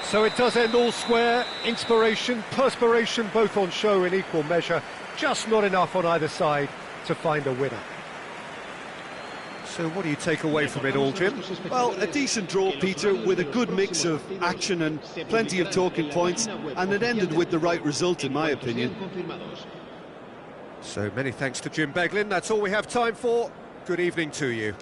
So it does end all square. Inspiration, perspiration, both on show in equal measure. Just not enough on either side to find a winner. So what do you take away from it all, Jim? Well, a decent draw, Peter, with a good mix of action and plenty of talking points, and it ended with the right result, in my opinion. So many thanks to Jim Beglin. That's all we have time for. Good evening to you.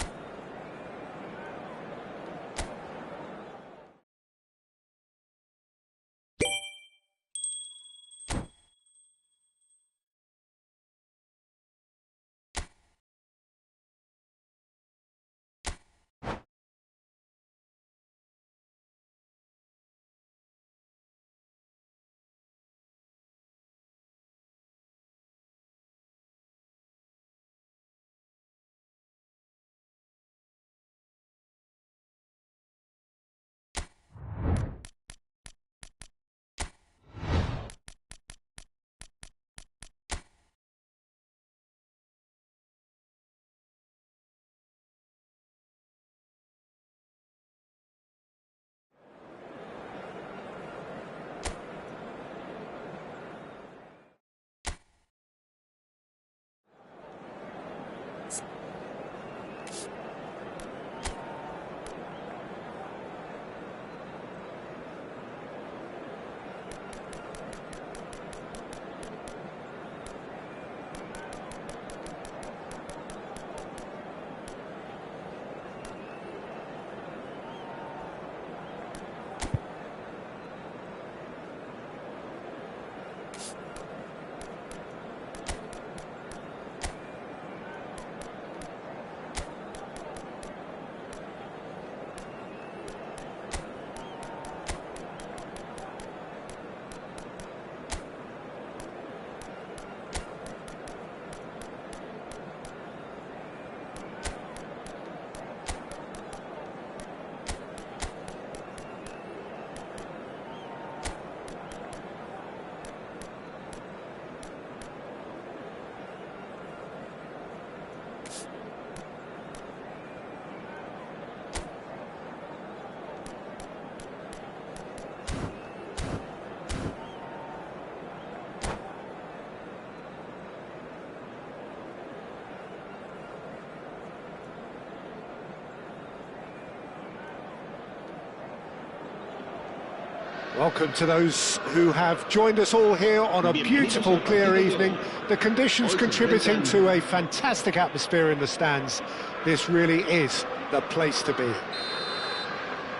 Welcome to those who have joined us all here on a beautiful, clear evening. The conditions contributing to a fantastic atmosphere in the stands. This really is the place to be.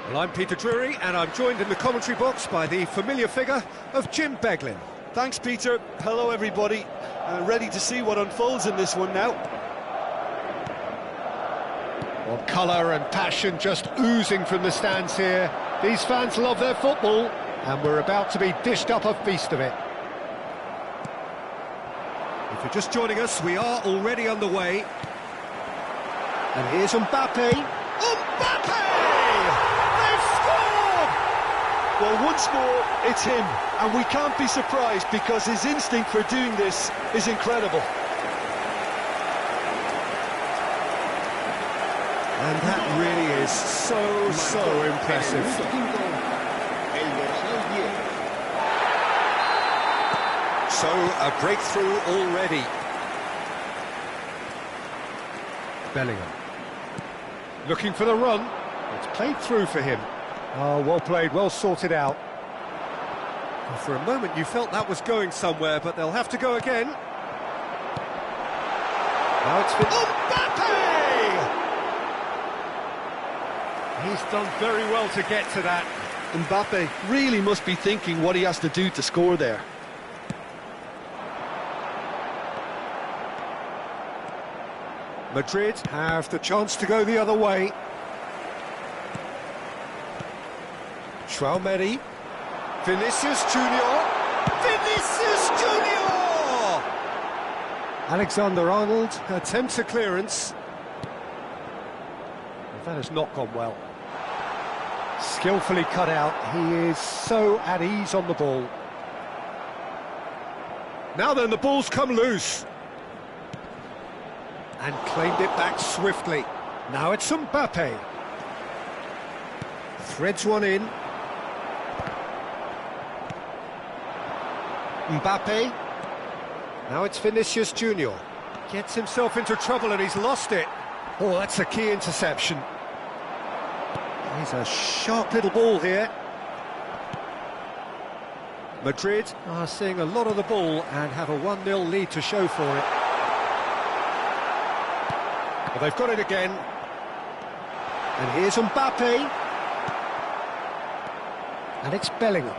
Well, I'm Peter Drury, and I'm joined in the commentary box by the familiar figure of Jim Beglin. Thanks, Peter. Hello, everybody. Ready to see what unfolds in this one now. Well, colour and passion just oozing from the stands here. These fans love their football, and we're about to be dished up a feast of it. If you're just joining us, we are already underway. And here's Mbappe. Mbappe! They've scored! Well, once more, it's him, and we can't be surprised because his instinct for doing this is incredible. And that really is so impressive. So, a breakthrough already. Bellingham. Looking for the run. It's played through for him. Oh, well played, well sorted out. Well, for a moment you felt that was going somewhere, but they'll have to go again. Now it's been... Mbappe! He's done very well to get to that. Mbappe really must be thinking what he has to do to score there. Madrid have the chance to go the other way. Traoré. Vinicius Junior. Vinicius Junior! Alexander-Arnold attempts a clearance. That has not gone well. Skillfully cut out. He is so at ease on the ball. Now then, the ball's come loose. And claimed it back swiftly. Now it's Mbappe. Threads one in. Mbappe. Now it's Vinicius Junior. Gets himself into trouble and he's lost it. Oh, that's a key interception. He's a sharp little ball here. Madrid are seeing a lot of the ball and have a 1-0 lead to show for it. Well, they've got it again. And here's Mbappe. And it's Bellingham.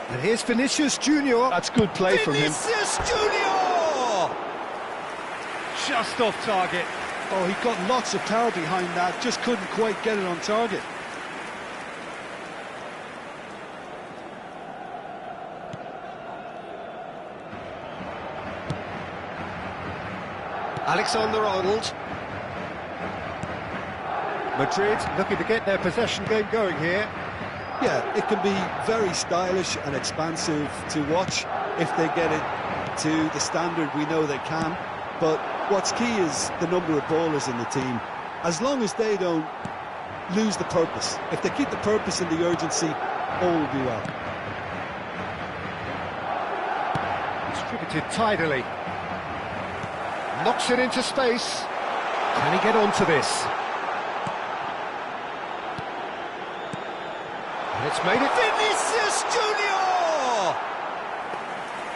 And here's Vinicius Junior. That's good play from him. Vinicius Junior! Just off target. Oh, he got lots of power behind that, just couldn't quite get it on target. Alexander-Arnold. Madrid looking to get their possession game going here. Yeah, it can be very stylish and expansive to watch if they get it to the standard we know they can. But what's key is the number of ballers in the team. As long as they don't lose the purpose, if they keep the purpose and the urgency, all will be well. Distributed tidily. Knocks it into space. Can he get onto this? And it's made it. Vinicius Junior!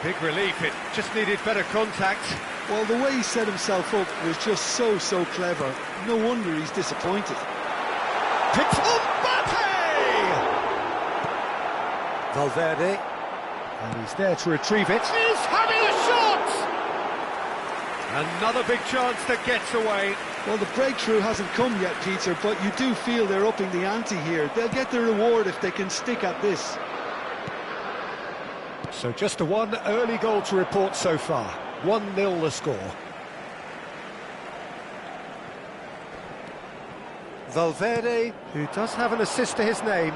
Big relief, it just needed better contact. Well, the way he set himself up was just so clever. No wonder he's disappointed. Picked Mbappe! Valverde. And he's there to retrieve it. He's having a shot! Another big chance that gets away. Well, the breakthrough hasn't come yet, Peter, but you do feel they're upping the ante here. They'll get the reward if they can stick at this. So just the one early goal to report so far. 1-0 the score. Valverde, who does have an assist to his name.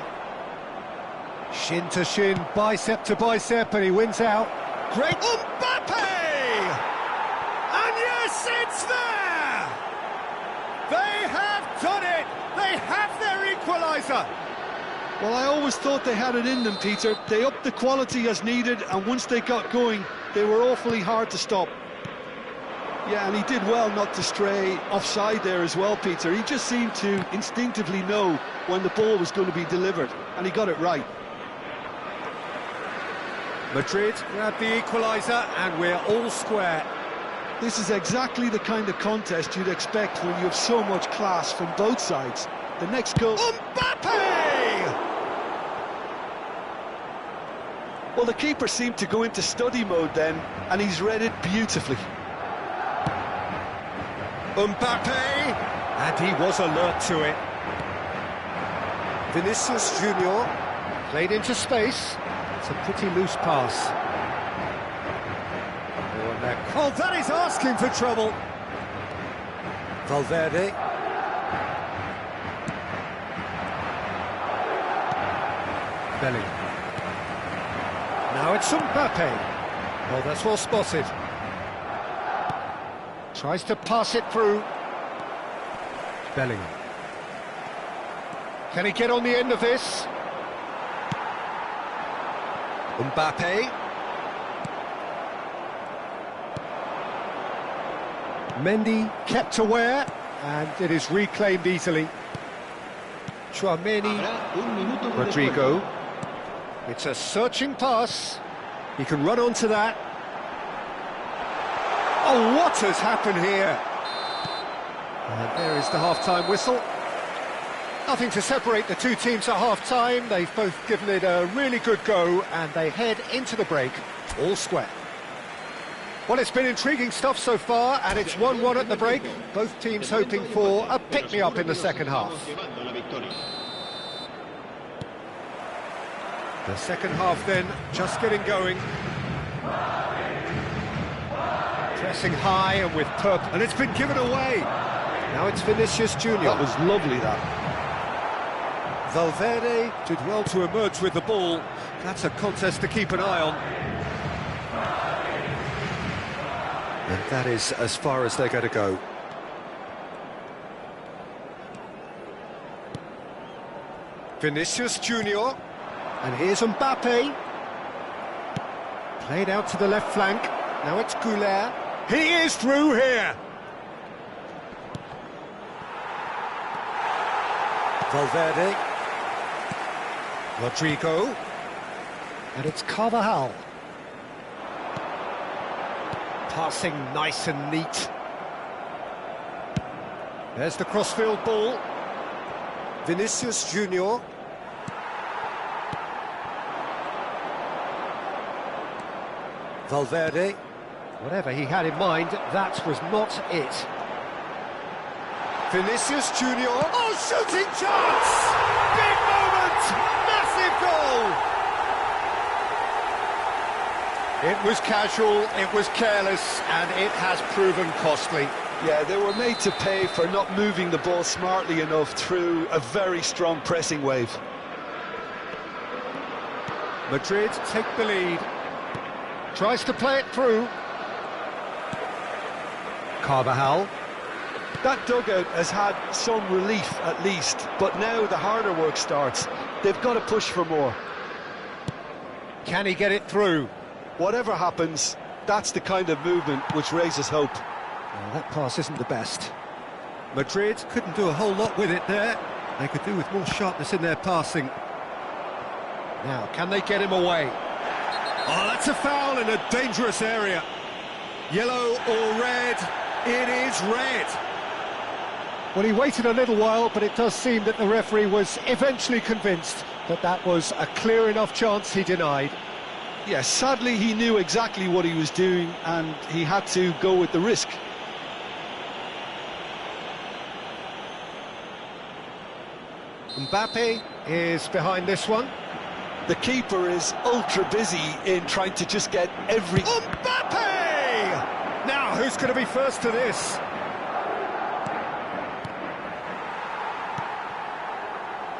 Shin to shin, bicep to bicep, and he wins out. Great Mbappe! And yes, it's there! They have done it! They have their equaliser! Well, I always thought they had it in them, Peter. They upped the quality as needed, and once they got going, they were awfully hard to stop. Yeah, and he did well not to stray offside there as well, Peter. He just seemed to instinctively know when the ball was going to be delivered, and he got it right. Madrid grab the equaliser, and we're all square. This is exactly the kind of contest you'd expect when you have so much class from both sides. The next goal... Mbappe! Well, the keeper seemed to go into study mode then, and he's read it beautifully. Mbappe! And he was alert to it. Vinicius Junior played into space. It's a pretty loose pass. Oh, that is asking for trouble. Valverde. Bellingham. Now it's Mbappe. Oh, that's well spotted. Tries to pass it through. Bellingham. Can he get on the end of this? Mbappe. Mendy kept aware, and it is reclaimed easily. Chouameni. Rodrigo. It's a searching pass. He can run onto that. Oh, what has happened here? And there is the half-time whistle. Nothing to separate the two teams at half-time. They've both given it a really good go, and they head into the break all square. Well, it's been intriguing stuff so far, and it's 1-1 at the break. Both teams hoping for a pick-me-up in the second half. The second half then, just getting going. Pressing high and with purpose, and it's been given away. Now it's Vinicius Junior. That was lovely, that. Valverde did well to emerge with the ball. That's a contest to keep an eye on. And that is as far as they're going to go. Vinicius Junior. And here's Mbappe. Played out to the left flank. Now it's Goulet. He is through here. Valverde. Rodrigo. And it's Carvajal. Passing nice and neat. There's the crossfield ball. Vinicius Junior. Valverde. Whatever he had in mind, that was not it. Vinicius Junior. Oh, shooting chance! Big moment! Massive goal! It was casual, it was careless, and it has proven costly. Yeah, they were made to pay for not moving the ball smartly enough through a very strong pressing wave. Madrid take the lead. Tries to play it through. Carvajal. That dugout has had some relief at least, but now the harder work starts. They've got to push for more. Can he get it through? Whatever happens, that's the kind of movement which raises hope. Well, that pass isn't the best. Madrid couldn't do a whole lot with it there. They could do with more sharpness in their passing. Now, can they get him away? Oh, that's a foul in a dangerous area. Yellow or red? It is red. Well, he waited a little while, but it does seem that the referee was eventually convinced that that was a clear enough chance he denied. Yes, sadly he knew exactly what he was doing and he had to go with the risk. Mbappe is behind this one. The keeper is ultra busy in trying to just get every... Mbappe! Now, who's going to be first to this?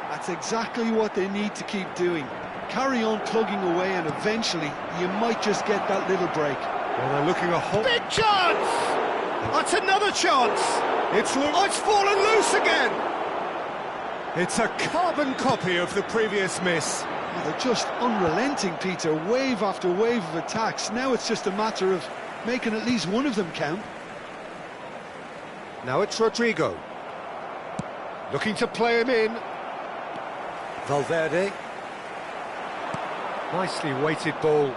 That's exactly what they need to keep doing. Carry on plugging away and eventually you might just get that little break. Well, they're looking a whole... Big chance! That's another chance! It's fallen loose again! It's a carbon copy of the previous miss. They're just unrelenting, Peter, wave after wave of attacks. Now it's just a matter of making at least one of them count. Now it's Rodrigo. Looking to play him in. Valverde. Nicely weighted ball.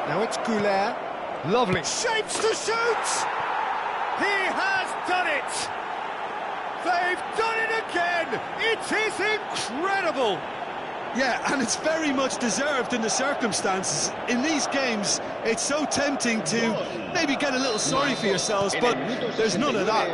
Now it's Goulet. Lovely. Shapes to shoot! He has done it! They've done it again! It is incredible! Yeah, and it's very much deserved in the circumstances. In these games, it's so tempting to maybe get a little sorry for yourselves, but there's none of that.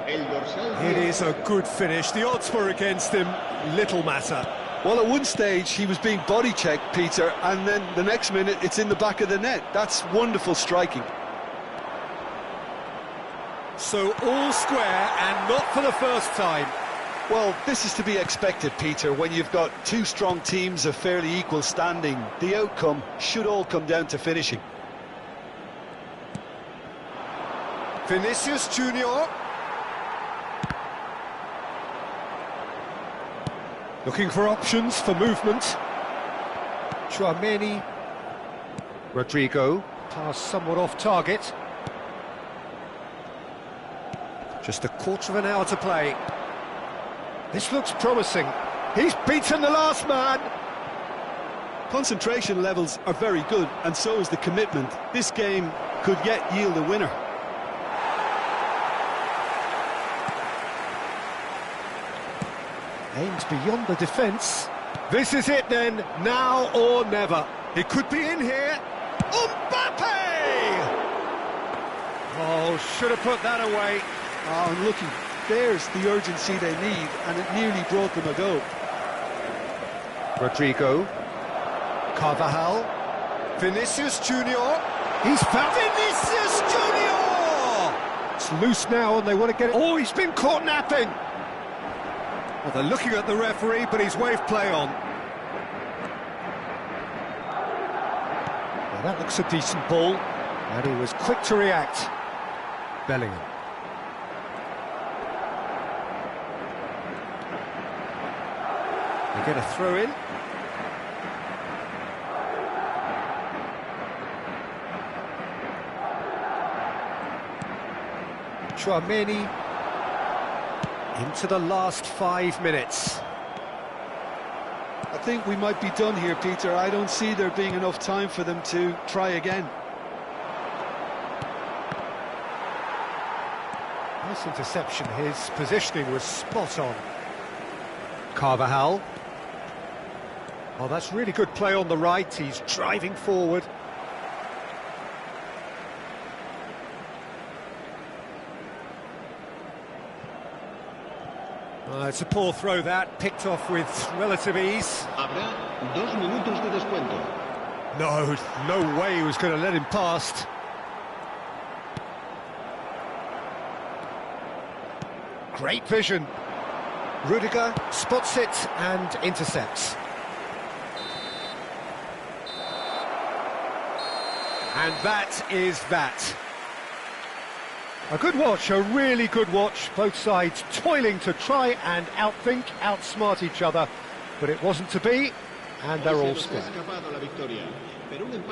It is a good finish. The odds were against him. Little matter. Well, at one stage, he was being body-checked, Peter, and then the next minute, it's in the back of the net. That's wonderful striking. So all square, and not for the first time. Well, this is to be expected, Peter. When you've got two strong teams of fairly equal standing, the outcome should all come down to finishing. Vinicius Junior. Looking for options for movement. Chouameni. Rodrigo. Pass somewhat off target. Just a quarter of an hour to play. This looks promising. He's beaten the last man. Concentration levels are very good, and so is the commitment. This game could yet yield a winner. Aims beyond the defence. This is it then, now or never. It could be in here. Mbappe! Oh, should have put that away. Oh, and looking, there's the urgency they need, and it nearly brought them a goal. Rodrigo. Carvajal. Vinicius Junior. He's found Vinicius Junior! It's loose now and they want to get it. Oh, he's been caught napping. Well, they're looking at the referee, but he's waved play on. Well, that looks a decent ball, and he was quick to react. Bellingham. They get a throw in. Chouameni. Into the last 5 minutes. I think we might be done here, Peter. I don't see there being enough time for them to try again. Nice interception. His positioning was spot on. Carvajal. Oh, that's really good play on the right. He's driving forward. It's a poor throw that, picked off with relative ease. Habrá 2 minutos de descuento. No way he was going to let him past. Great vision. Rudiger spots it and intercepts. And that is that. A good watch, a really good watch. Both sides toiling to try and outthink, outsmart each other. But it wasn't to be, and they're all square.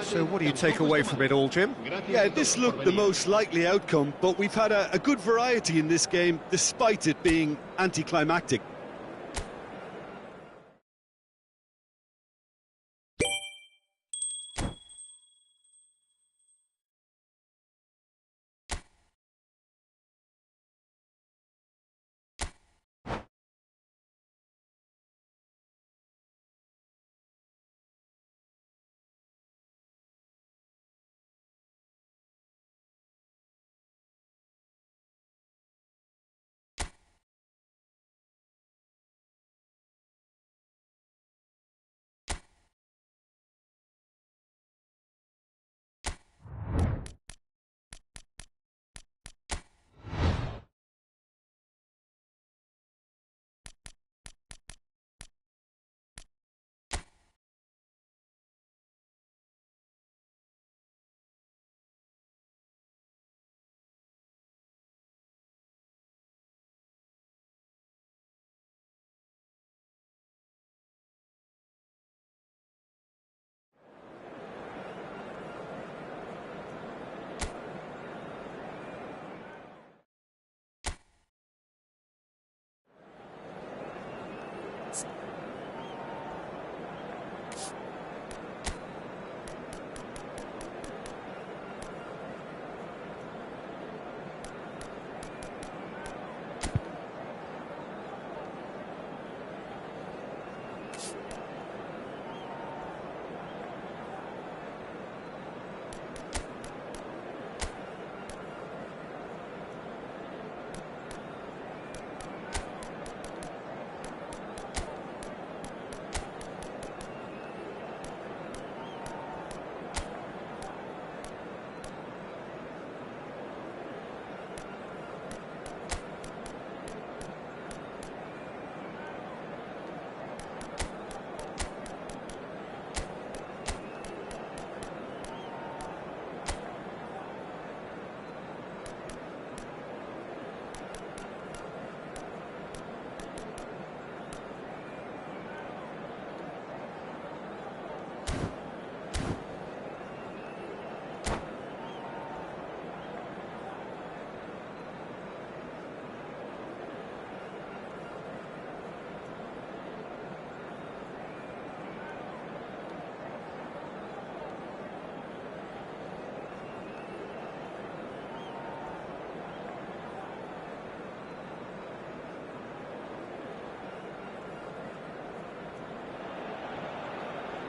So what do you take away from it all, Jim? Yeah, this looked the most likely outcome, but we've had a good variety in this game, despite it being anticlimactic.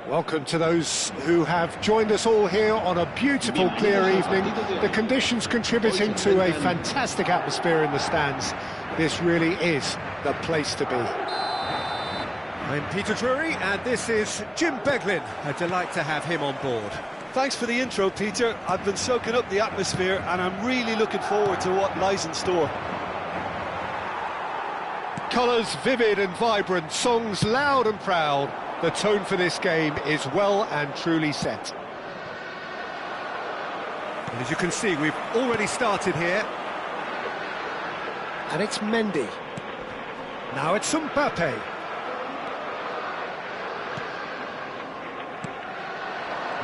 Welcome to those who have joined us all here on a beautiful, clear evening. The conditions contributing to a fantastic atmosphere in the stands. This really is the place to be. I'm Peter Drury, and this is Jim Beglin. A delight to have him on board. Thanks for the intro, Peter. I've been soaking up the atmosphere, and I'm really looking forward to what lies in store. Colours vivid and vibrant, songs loud and proud. The tone for this game is well and truly set. And as you can see, we've already started here. And it's Mendy. Now it's Mbappe.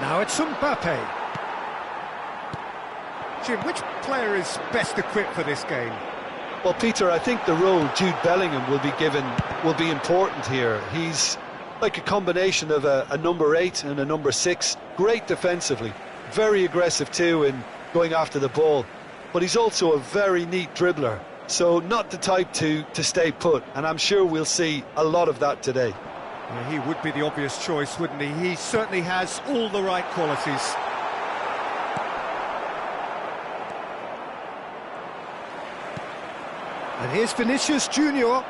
Now it's Mbappe. Jim, which player is best equipped for this game? Well, Peter, I think the role Jude Bellingham will be given will be important here. He's like a combination of a number 8 and a number 6. Great defensively, very aggressive too in going after the ball. But he's also a very neat dribbler, so not the type to stay put. And I'm sure we'll see a lot of that today. Yeah, he would be the obvious choice, wouldn't he? He certainly has all the right qualities. And here's Vinicius Junior.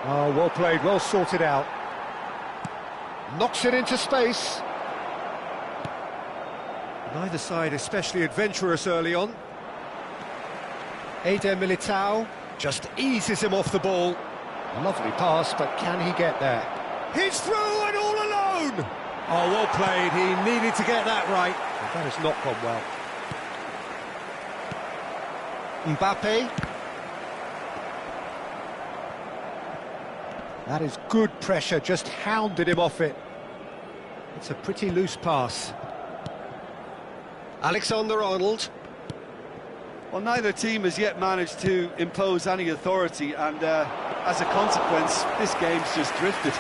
Oh, well played, well sorted out. Knocks it into space. Neither side especially adventurous early on. Eder Militao just eases him off the ball. Lovely pass, but can he get there? He's through and all alone! Oh, well played, he needed to get that right. Well, that has not gone well. Mbappe. That is good pressure, just hounded him off it. It's a pretty loose pass. Alexander-Arnold. Well, neither team has yet managed to impose any authority, and as a consequence, this game's just drifted.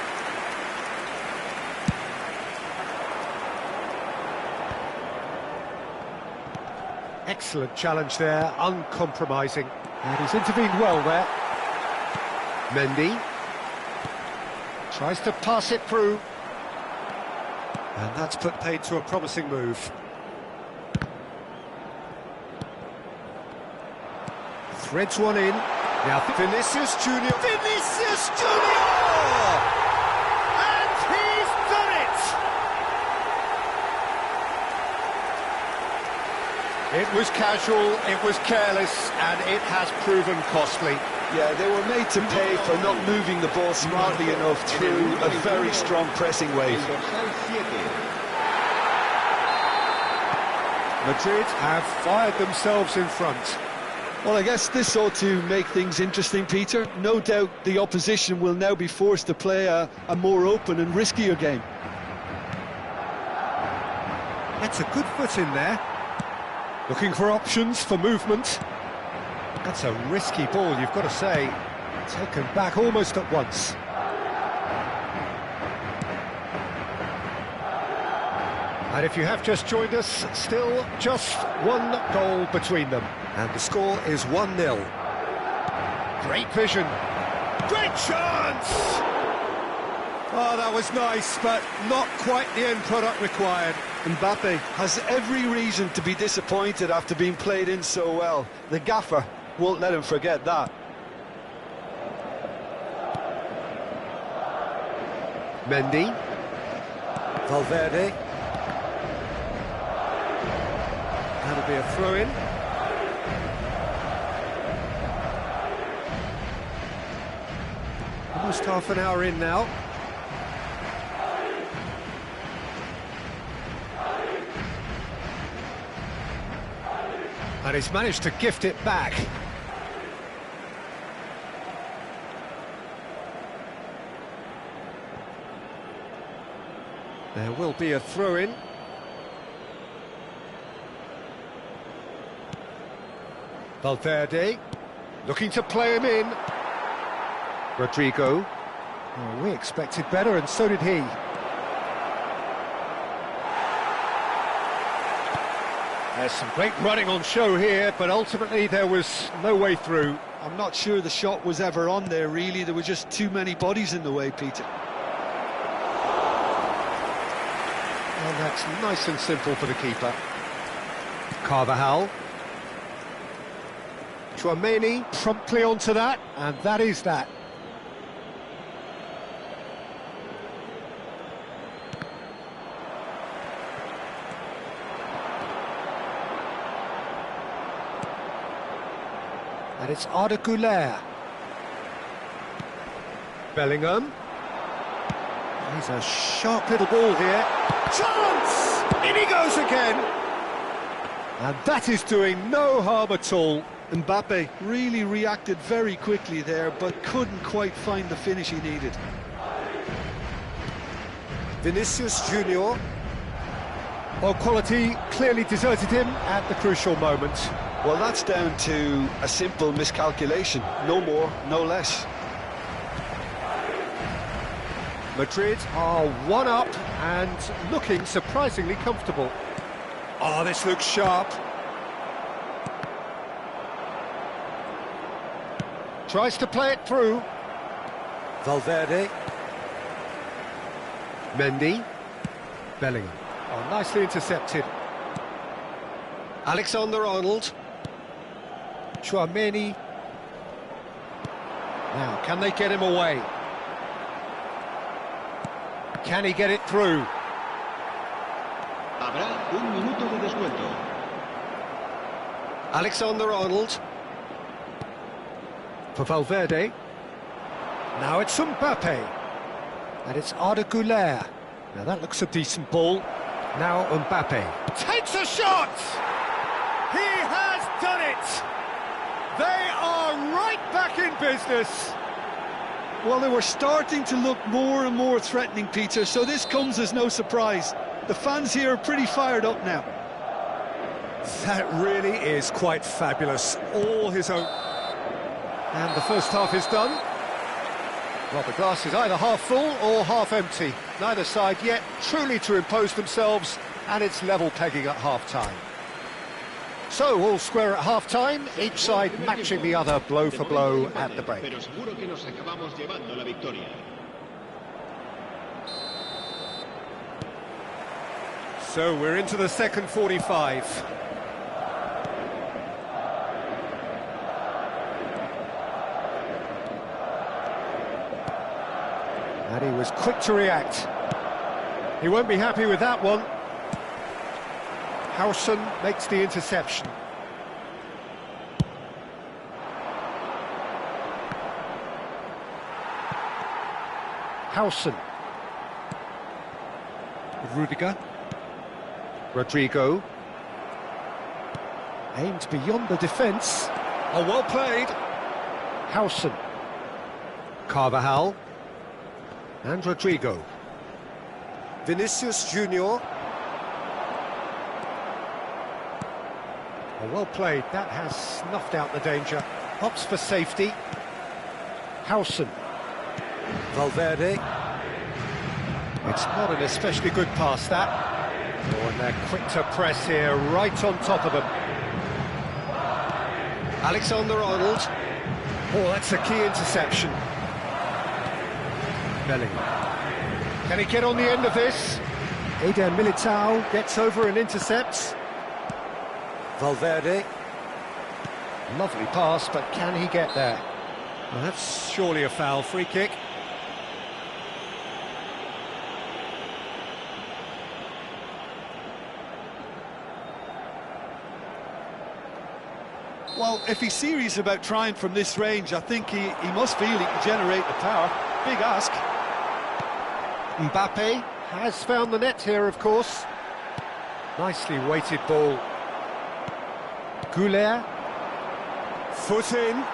Excellent challenge there, uncompromising. And he's intervened well there. Mendy. Tries to pass it through. And that's put paid to a promising move. Threads one in. Now Vinicius Junior. Vinicius Junior! And he's done it! It was casual, it was careless, and it has proven costly. Yeah, they were made to pay for not moving the ball smartly enough through a very strong pressing wave. Madrid have fired themselves in front. Well, I guess this ought to make things interesting, Peter. No doubt the opposition will now be forced to play a more open and riskier game. That's a good foot in there. Looking for options for movement. That's a risky ball, you've got to say. Taken back almost at once. And if you have just joined us, still just one goal between them. And the score is 1-0. Great vision. Great chance! Oh, that was nice, but not quite the end product required. Mbappe has every reason to be disappointed after being played in so well. The gaffer won't let him forget that. Mendy. Valverde. That'll be a throw-in. Almost half an hour in now. And he's managed to gift it back. There will be a throw-in. Valverde, looking to play him in. Rodrigo. Oh, we expected better, and so did he. There's some great running on show here, but ultimately there was no way through. I'm not sure the shot was ever on there, really. There were just too many bodies in the way, Peter. And that's nice and simple for the keeper. Carvajal. Chouameni promptly onto that, and that is that. And it's Arda Güler. Bellingham. He's a sharp little ball here. Chance! In he goes again! And that is doing no harm at all. Mbappe really reacted very quickly there, but couldn't quite find the finish he needed. Vinicius Junior. Well, quality clearly deserted him at the crucial moment. Well, that's down to a simple miscalculation. No more, no less. Madrid are one up and looking surprisingly comfortable. Oh, this looks sharp. Tries to play it through. Valverde. Mendy. Bellingham. Oh, nicely intercepted. Alexander-Arnold. Chouameni. Now, can they get him away? Can he get it through? Habrá un minuto de descuento. Alexander-Arnold. For Valverde. Now it's Mbappe. And it's Arda Güler. Now that looks a decent ball. Now Mbappe. Takes a shot! He has done it! They are right back in business. Well, they were starting to look more and more threatening, Peter, so this comes as no surprise. The fans here are pretty fired up now. That really is quite fabulous. All his own. And the first half is done. Well, the glass is either half full or half empty. Neither side yet truly to impose themselves, and it's level pegging at half-time. So, all square at half-time, each side matching the other blow for blow at the break. Pero seguro que nos acabamos llevando la victoria. So, we're into the second 45. And he was quick to react. He won't be happy with that one. Howson makes the interception. Howson. Rudiger. Rodrigo. Aimed beyond the defence. Oh, well played. Howson. Carvajal. And Rodrigo. Vinicius Junior. Oh, well played. That has snuffed out the danger. Hops for safety. Howson. Valverde. It's not an especially good pass, that. Oh, and they're quick to press here, right on top of them. Alexander-Arnold. Oh, that's a key interception. Bellingham. Can he get on the end of this? Eder Militao gets over and intercepts. Valverde. Lovely pass, but can he get there? Well, that's surely a foul. Free kick. Well, if he's serious about trying from this range, I think he must feel he can generate the power. Big ask. Mbappe has found the net here, of course. Nicely weighted ball. Güler. Foot in.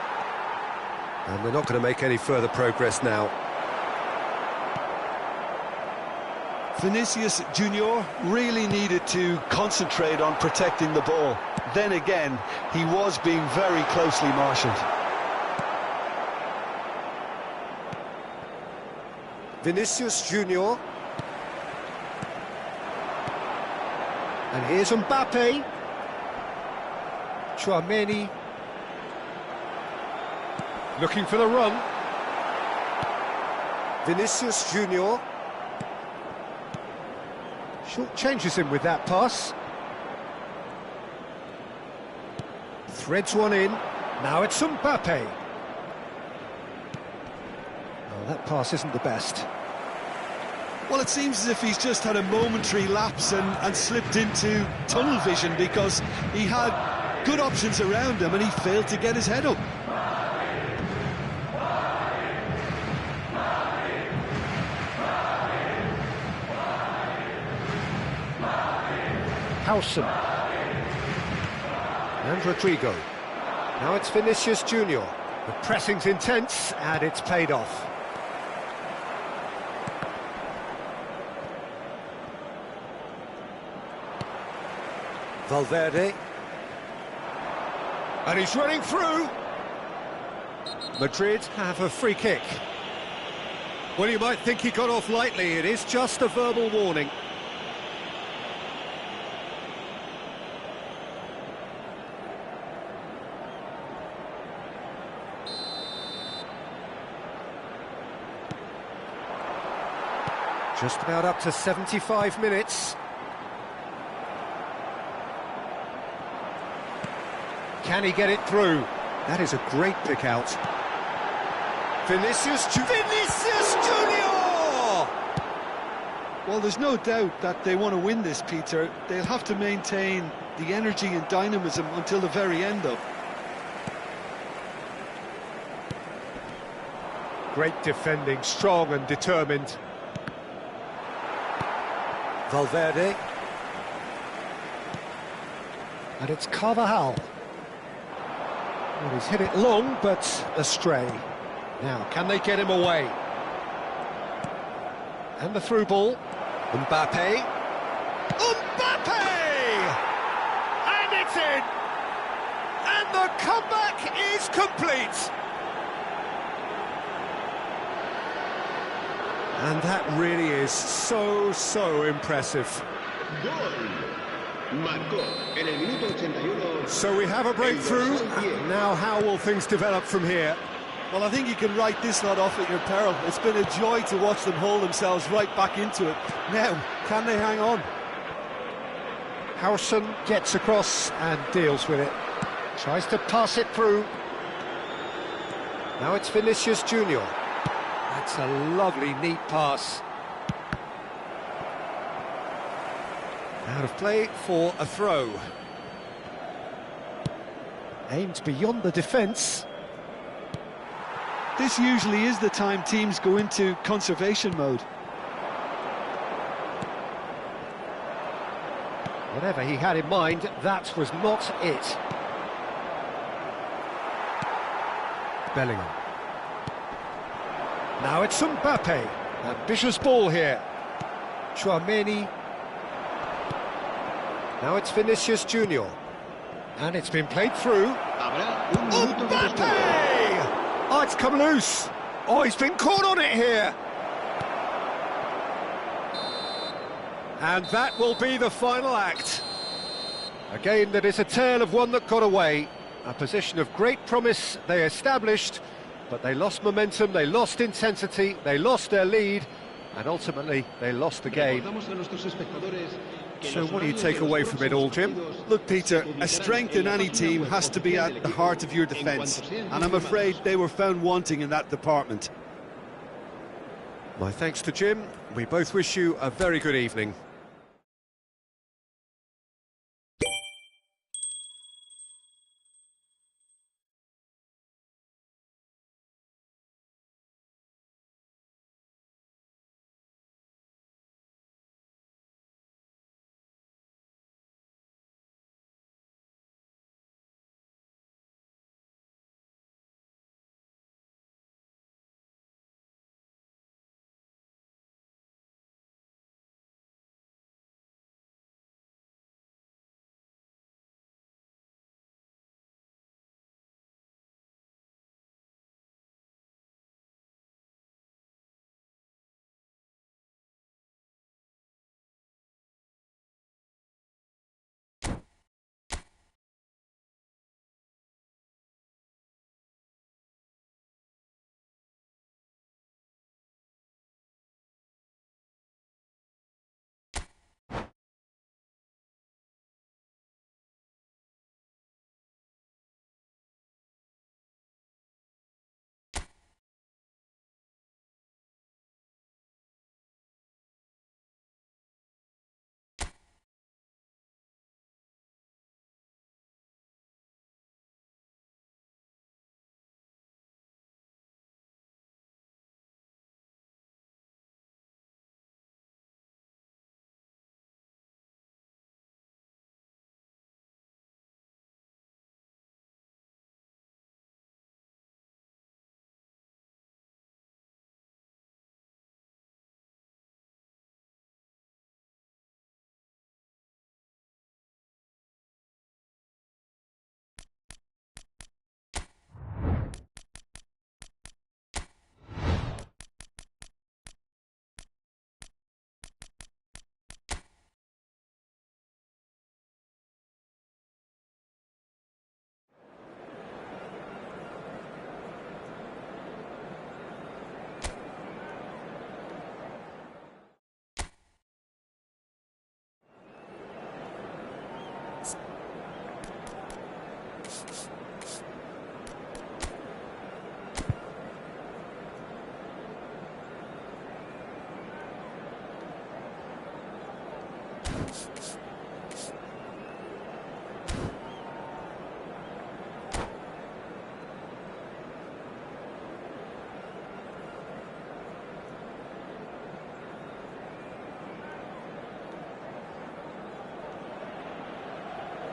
And they're not going to make any further progress now. Vinicius Junior really needed to concentrate on protecting the ball. Then again, he was being very closely marshalled. Vinicius Junior. And here's Mbappe. Chouameni. Looking for the run. Vinicius Junior. Short changes him with that pass. Threads one in. Now it's Mbappe. Oh, that pass isn't the best. Well, it seems as if he's just had a momentary lapse and slipped into tunnel vision, because he had good options around him and he failed to get his head up. Howson. And Rodrigo. Now it's Vinicius Junior. The pressing's intense and it's paid off. Valverde. And he's running through. Madrid have a free kick. Well, you might think he got off lightly. It is just a verbal warning. Just about up to 75 minutes. Can he get it through? That is a great pick out. Vinicius Junior! Well, there's no doubt that they want to win this, Peter. They'll have to maintain the energy and dynamism until the very end, though. Great defending, strong and determined. Valverde. And it's Carvajal. Well, he's hit it long, but astray. Now, can they get him away? And the through ball. Mbappe. Mbappe! And it's in! And the comeback is complete! And that really is so impressive. So we have a breakthrough. Now how will things develop from here? Well, I think you can write this lot off at your peril. It's been a joy to watch them hold themselves right back into it. Now, can they hang on? Howson gets across and deals with it. Tries to pass it through. Now it's Vinicius Junior. That's a lovely, neat pass. Out of play for a throw. Aimed beyond the defence. This usually is the time teams go into conservation mode. Whatever he had in mind, that was not it. Bellingham. Now it's Mbappe. Ambitious ball here. Chouameni. Now it's Vinicius Junior. And it's been played through. Mbappe! Oh, it's come loose. Oh, he's been caught on it here. And that will be the final act. A game that is a tale of one that got away. A position of great promise they established, but they lost momentum, they lost intensity, they lost their lead, and ultimately they lost the game. So what do you take away from it all, Jim? Look, Peter, a strength in any team has to be at the heart of your defence, and I'm afraid they were found wanting in that department. My thanks to Jim. We both wish you a very good evening.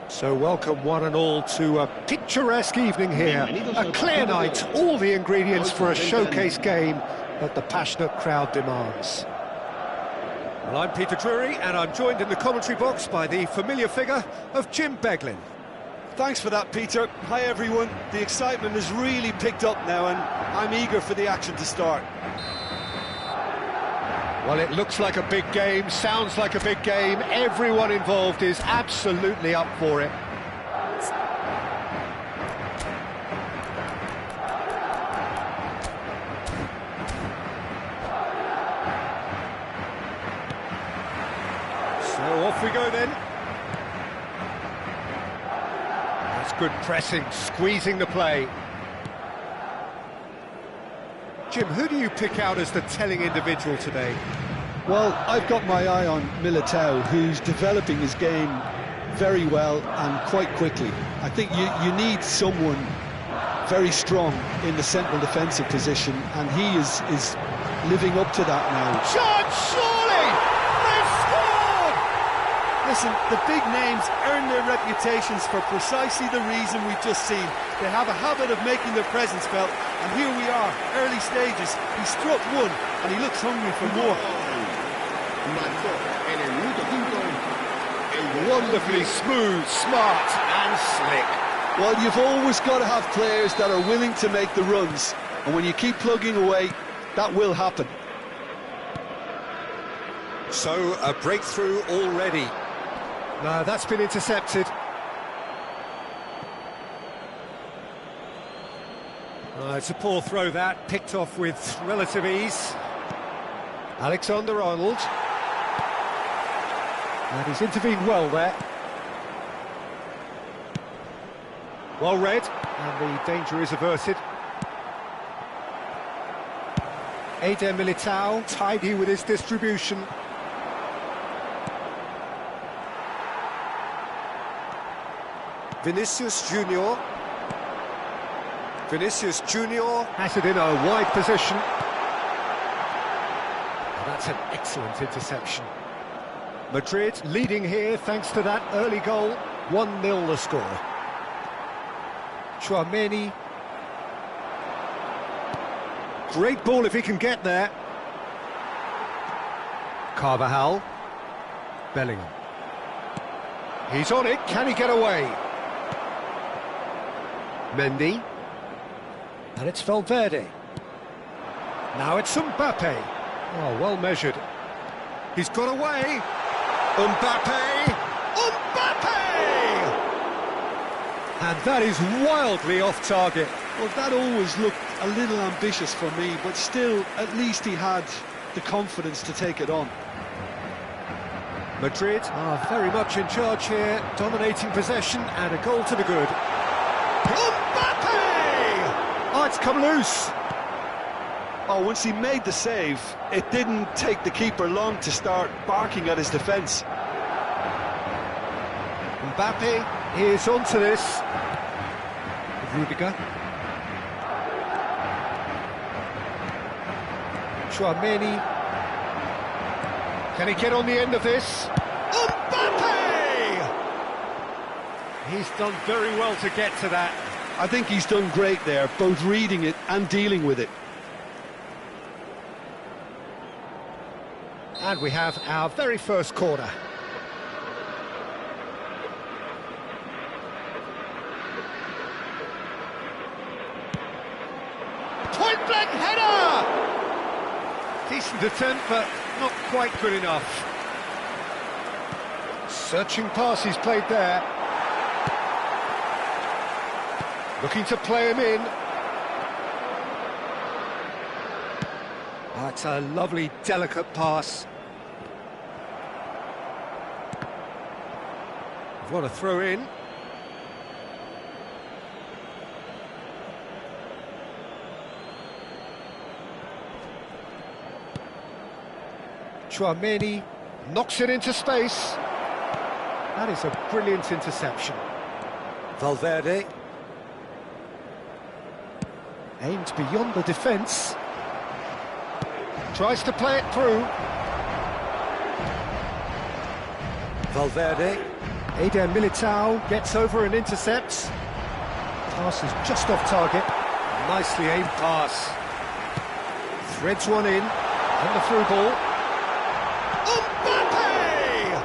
So welcome one and all to a picturesque evening here, a clear night, all the ingredients for a showcase game that the passionate crowd demands. Well, I'm Peter Drury, and I'm joined in the commentary box by the familiar figure of Jim Beglin. Thanks for that, Peter. Hi, everyone. The excitement has really picked up now, and I'm eager for the action to start. Well, it looks like a big game, sounds like a big game. Everyone involved is absolutely up for it. So off we go then. That's good pressing, squeezing the play. Jim, who do you pick out as the telling individual today? Well, I've got my eye on Militao, who's developing his game very well and quite quickly. I think you need someone very strong in the central defensive position, and he is living up to that now. Chance, surely! They've scored! Listen, the big names earn their reputations for precisely the reason we've just seen. They have a habit of making their presence felt, and here we are, early stages. He struck one, and he looks hungry for more. Wonderfully smooth, smart and slick. Well, you've always got to have players that are willing to make the runs, and when you keep plugging away, that will happen. So, a breakthrough already. No, that's been intercepted. It's a poor throw that, picked off with relative ease. Alexander-Arnold. And he's intervened well there. Well read, and the danger is averted. Eder Militao, tidy with his distribution. Vinicius Junior. Vinicius Junior has it in a wide position. And that's an excellent interception. Madrid leading here thanks to that early goal. 1-0 the score. Chouameni. Great ball if he can get there. Carvajal. Bellingham. He's on it, can he get away? Mendy. And it's Valverde. Now it's Mbappe. Oh, well measured. He's got away. Mbappe! Mbappe! And that is wildly off target. Well, that always looked a little ambitious for me, but still, at least he had the confidence to take it on. Madrid are very much in charge here, dominating possession and a goal to the good. Mbappe! Oh, it's come loose. Oh, once he made the save, it didn't take the keeper long to start barking at his defence. Mbappe is onto this. Rudiger. Chouameni. Can he get on the end of this? Mbappe! He's done very well to get to that. I think he's done great there, both reading it and dealing with it. And we have our very first corner. Point-blank header! Decent attempt, but not quite good enough. Searching pass he's played there. Looking to play him in. Oh, it's a lovely, delicate pass. What a throw in. Chouameni knocks it into space. That is a brilliant interception. Valverde aimed beyond the defence. Tries to play it through. Valverde. Eder Militao gets over and intercepts. Pass is just off target. Nicely aimed pass. Threads one in. And the through ball. Mbappe!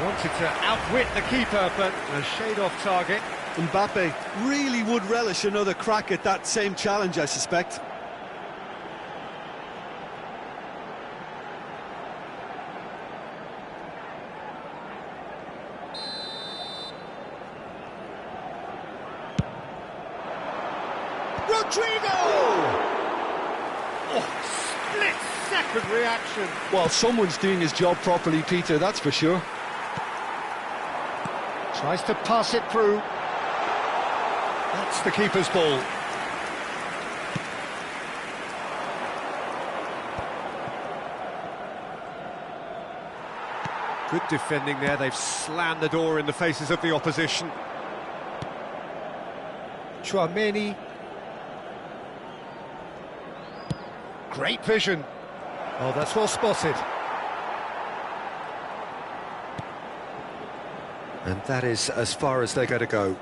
Wanted to outwit the keeper, but a shade off target. Mbappe really would relish another crack at that same challenge, I suspect. Rodrigo! Oh, split-second reaction. Well, someone's doing his job properly, Peter, that's for sure. Tries to pass it through. That's the keeper's ball. Good defending there. They've slammed the door in the faces of the opposition. Chouameni. Great vision. Oh, that's well spotted. And that is as far as they're going to go.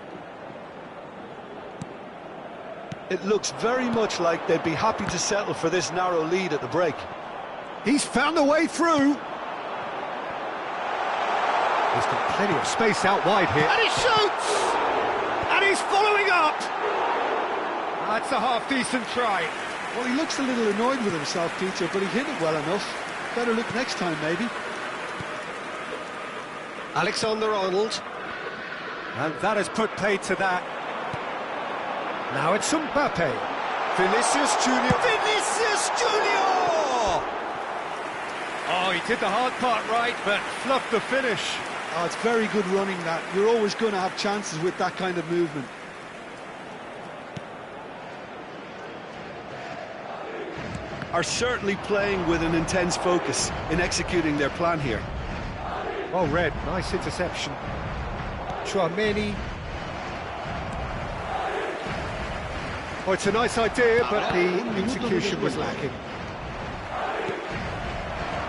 It looks very much like they'd be happy to settle for this narrow lead at the break. He's found a way through. He's got plenty of space out wide here. And he shoots! And he's following up! That's a half-decent try. Well, he looks a little annoyed with himself, Peter, but he hit it well enough. Better look next time, maybe. Alexander-Arnold. And that has put paid to that. Now it's Mbappe. Vinicius Junior. Vinicius Junior! Oh, he did the hard part right, but fluffed the finish. Oh, it's very good running, that. You're always going to have chances with that kind of movement. Are certainly playing with an intense focus in executing their plan here. Well read, nice interception. Chouameni. Oh, it's a nice idea, but the execution was lacking.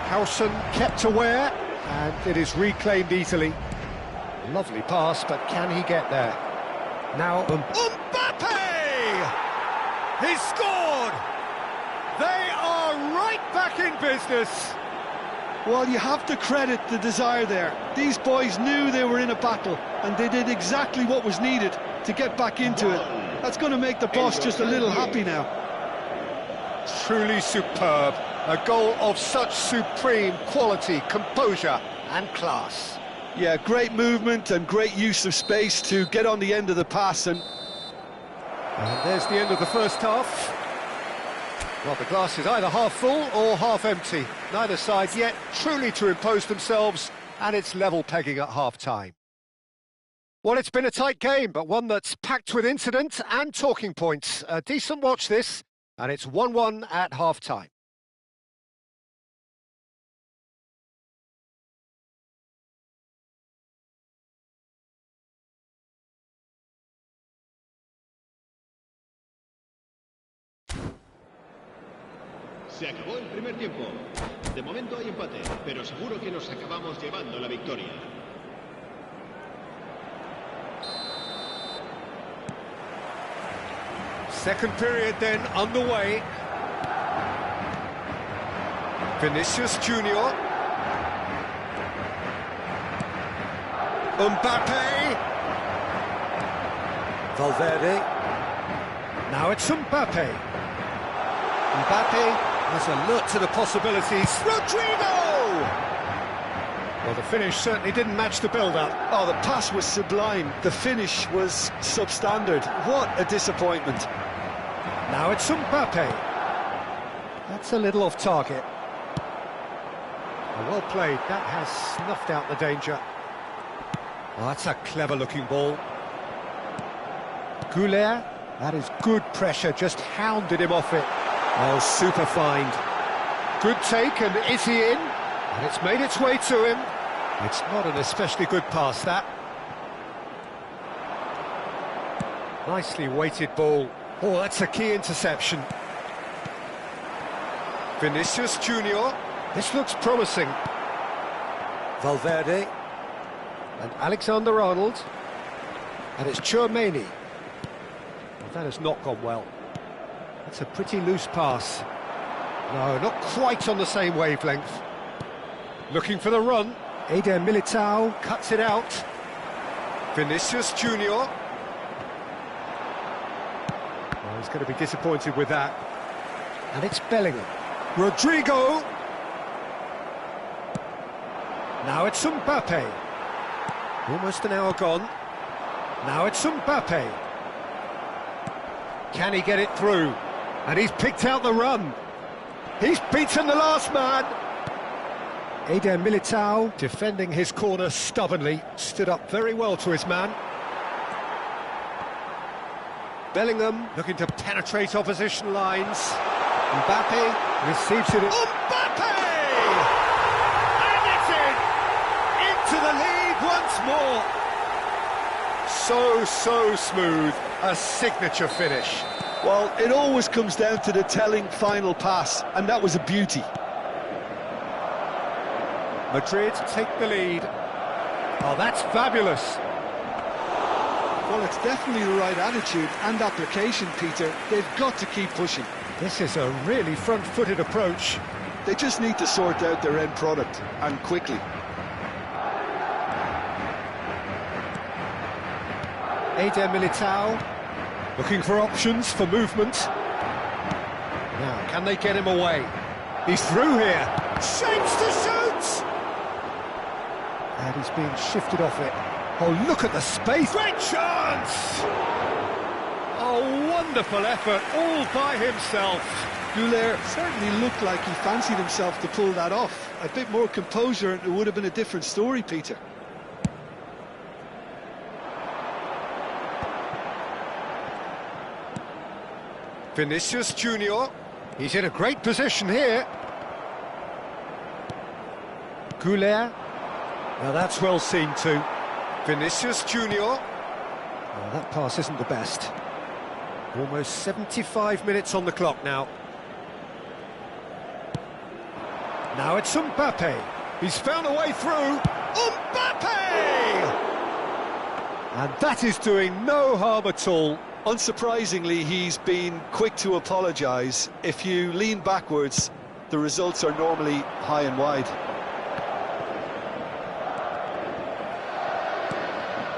Howson kept aware, and it is reclaimed easily. Lovely pass, but can he get there? Now Mbappe! He scored! They are right back in business. Well, you have to credit the desire there. These boys knew they were in a battle, and they did exactly what was needed to get back into it. That's going to make the boss just a little happy now. Truly superb. A goal of such supreme quality, composure and class. Yeah, great movement and great use of space to get on the end of the pass. And there's the end of the first half. Well, the glass is either half full or half empty. Neither side yet truly to impose themselves, and it's level pegging at half-time. Well, it's been a tight game, but one that's packed with incident and talking points. A decent watch this, and it's 1-1 at half-time. Se acabó el primer tiempo. De momento hay empate, pero seguro que nos acabamos llevando la victoria. Second period then underway. Vinicius Junior. Mbappe. Valverde. Now it's Mbappe. Mbappe has alert to the possibilities. Rodrigo! Well, the finish certainly didn't match the build-up. oh, the pass was sublime. The finish was substandard. What a disappointment. Now it's Mbappe. That's a little off target. Well played. That has snuffed out the danger. Oh, that's a clever-looking ball. Goulet. That is good pressure. Just hounded him off it. Oh, super find. Good take, and is he in? And it's made its way to him. It's not an especially good pass, that. Nicely weighted ball. Oh, that's a key interception. Vinicius Junior. This looks promising. Valverde. And Alexander-Arnold. And it's Tchouaméni. Well, that has not gone well. That's a pretty loose pass. No, not quite on the same wavelength. Looking for the run. Eder Militao cuts it out. Vinicius Junior. Well, he's going to be disappointed with that. And it's Bellingham. Rodrigo. Now it's Mbappe. Almost an hour gone. Now it's Mbappe. Can he get it through? And he's picked out the run. He's beaten the last man. Eder Militao, defending his corner stubbornly, stood up very well to his man. Bellingham looking to penetrate opposition lines. Mbappe receives it. Mbappe! And it's in! Into the lead once more. So smooth. A signature finish. Well, it always comes down to the telling final pass, and that was a beauty. Madrid take the lead. Oh, that's fabulous. Well, it's definitely the right attitude and application, Peter. They've got to keep pushing. This is a really front-footed approach. They just need to sort out their end product, and quickly. Eder Militao, looking for options for movement. Now, can they get him away? He's through here. Shapes to shoot! And he's being shifted off it. Oh, look at the space. Great chance! Oh, wonderful effort, all by himself. Güler certainly looked like he fancied himself to pull that off. A bit more composure and it would have been a different story, Peter. Vinicius Junior. He's in a great position here. Güler. Now that's well seen too. Vinicius Junior. Well, that pass isn't the best. Almost 75 minutes on the clock now. Now it's Mbappe. He's found a way through. Mbappe! And that is doing no harm at all. Unsurprisingly, he's been quick to apologise. If you lean backwards, the results are normally high and wide.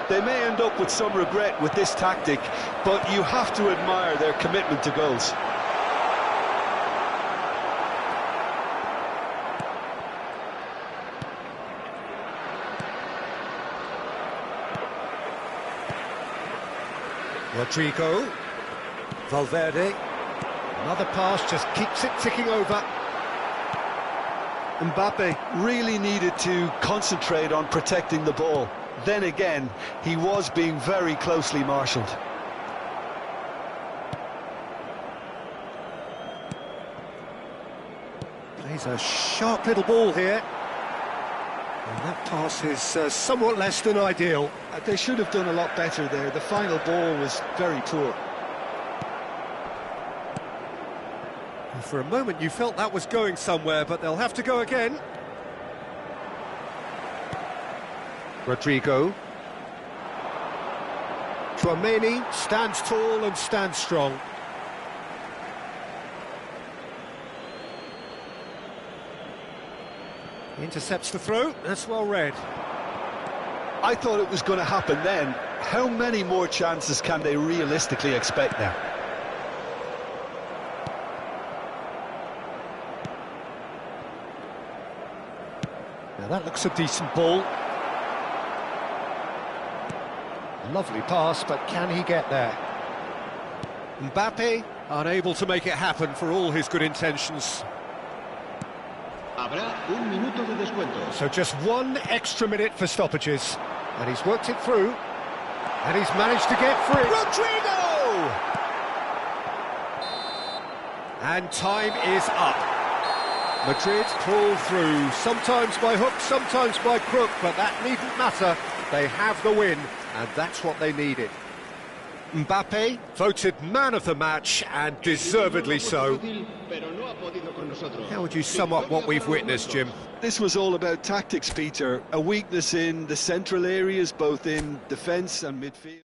They may end up with some regret with this tactic, but you have to admire their commitment to goals. Rodrigo. Valverde. Another pass just keeps it ticking over. Mbappe really needed to concentrate on protecting the ball. Then again, he was being very closely marshalled. Plays a sharp little ball here. And that pass is somewhat less than ideal. They should have done a lot better there. The final ball was very poor. And for a moment you felt that was going somewhere, but they'll have to go again. Rodrigo. Tchouaméni stands tall and stands strong. He intercepts the throw, that's well read. I thought it was going to happen then. How many more chances can they realistically expect now? Now that looks a decent ball. Lovely pass, but can he get there? Mbappe unable to make it happen for all his good intentions. Habrá un minuto de descuento. So just one extra minute for stoppages. And he's worked it through. And he's managed to get free. Rodrigo! And time is up. Madrid pull through, sometimes by hook, sometimes by crook, but that needn't matter. They have the win, and that's what they needed. Mbappe, voted man of the match, and deservedly so. How would you sum up what we've witnessed, Jim? This was all about tactics, Peter. A weakness in the central areas, both in defence and midfield.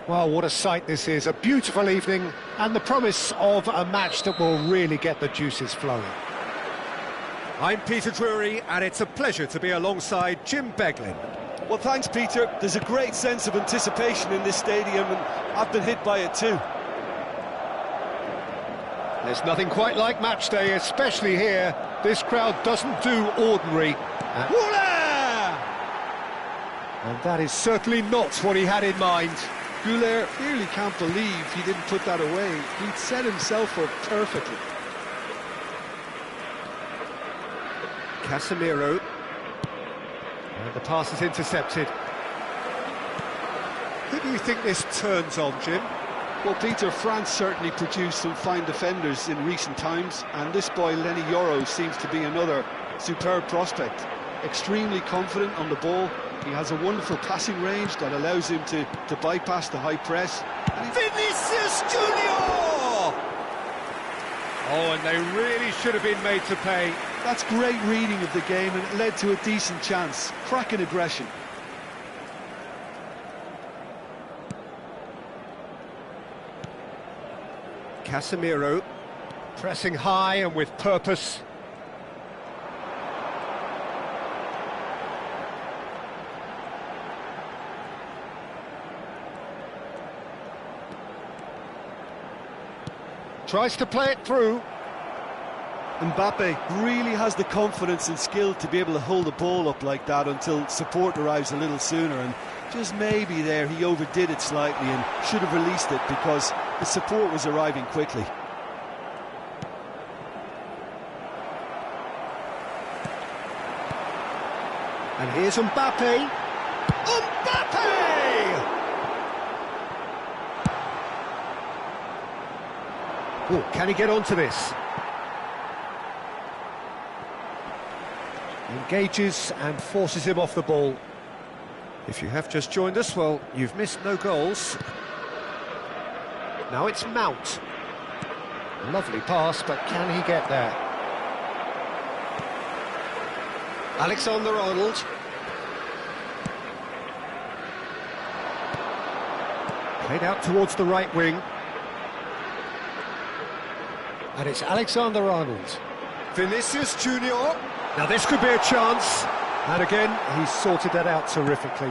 Well, what a sight this is. A beautiful evening and the promise of a match that will really get the juices flowing. I'm Peter Drury, and it's a pleasure to be alongside Jim Beglin. Well, thanks, Peter. There's a great sense of anticipation in this stadium, and I've been hit by it too. There's nothing quite like match day, especially here. This crowd doesn't do ordinary. And that is certainly not what he had in mind. Goulet really can't believe he didn't put that away. He'd set himself up perfectly. Casemiro. And the pass is intercepted. Who do you think this turns on, Jim? Well, Peter, France certainly produced some fine defenders in recent times, and this boy, Lenny Yoro, seems to be another superb prospect. Extremely confident on the ball. He has a wonderful passing range that allows him to bypass the high press. Vinicius Junior! Oh, and they really should have been made to pay. That's great reading of the game, and it led to a decent chance. Cracking aggression. Casemiro, pressing high and with purpose. Tries to play it through. Mbappe really has the confidence and skill to be able to hold the ball up like that until support arrives a little sooner, and just maybe there he overdid it slightly and should have released it because the support was arriving quickly. And here's Mbappe. Mbappe! Oh, can he get onto this? Engages and forces him off the ball. If you have just joined us, well, you've missed no goals. Now it's Mount. Lovely pass, but can he get there? Alexander-Arnold. Played out towards the right wing. And it's Alexander-Arnold. Vinicius Junior. Now this could be a chance. And again, he's sorted that out terrifically.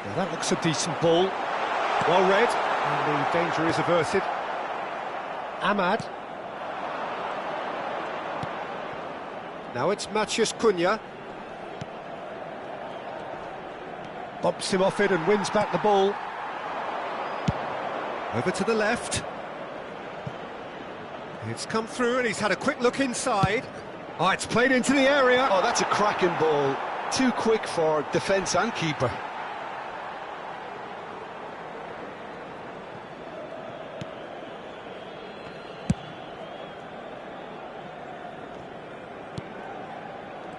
Now that looks a decent ball. Well read, and the danger is averted. Ahmad. Now it's Matheus Cunha. Bumps him off it and wins back the ball. Over to the left. It's come through and he's had a quick look inside. Oh, it's played into the area. Oh, that's a cracking ball. Too quick for defence and keeper.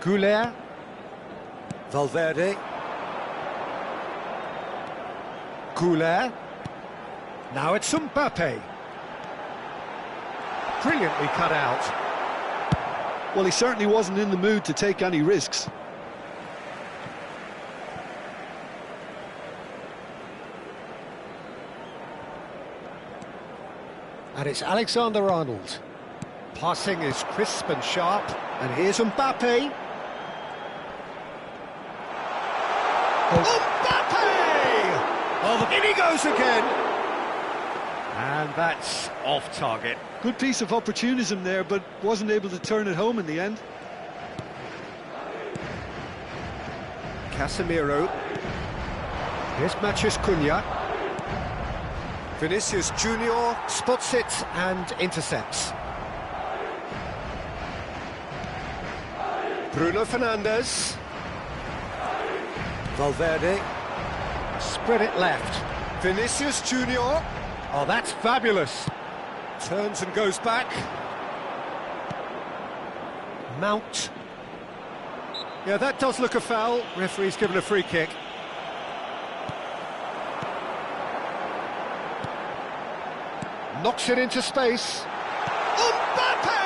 Goulet. Valverde. Goulet. Now it's Mbappe. Brilliantly cut out. Well, he certainly wasn't in the mood to take any risks. And it's Alexander-Arnold. Passing is crisp and sharp. And here's Mbappe. Mbappe! Oh, in he goes again. And that's off target. Good piece of opportunism there, but wasn't able to turn it home in the end. Casemiro. Here's Matheus Cunha. Vinicius Junior spots it and intercepts. Bruno Fernandes. Valverde. Spread it left. Vinicius Junior. Oh, that's fabulous. Turns and goes back. Mount. Yeah, that does look a foul. Referee's given a free kick. Knocks it into space. Mbappe!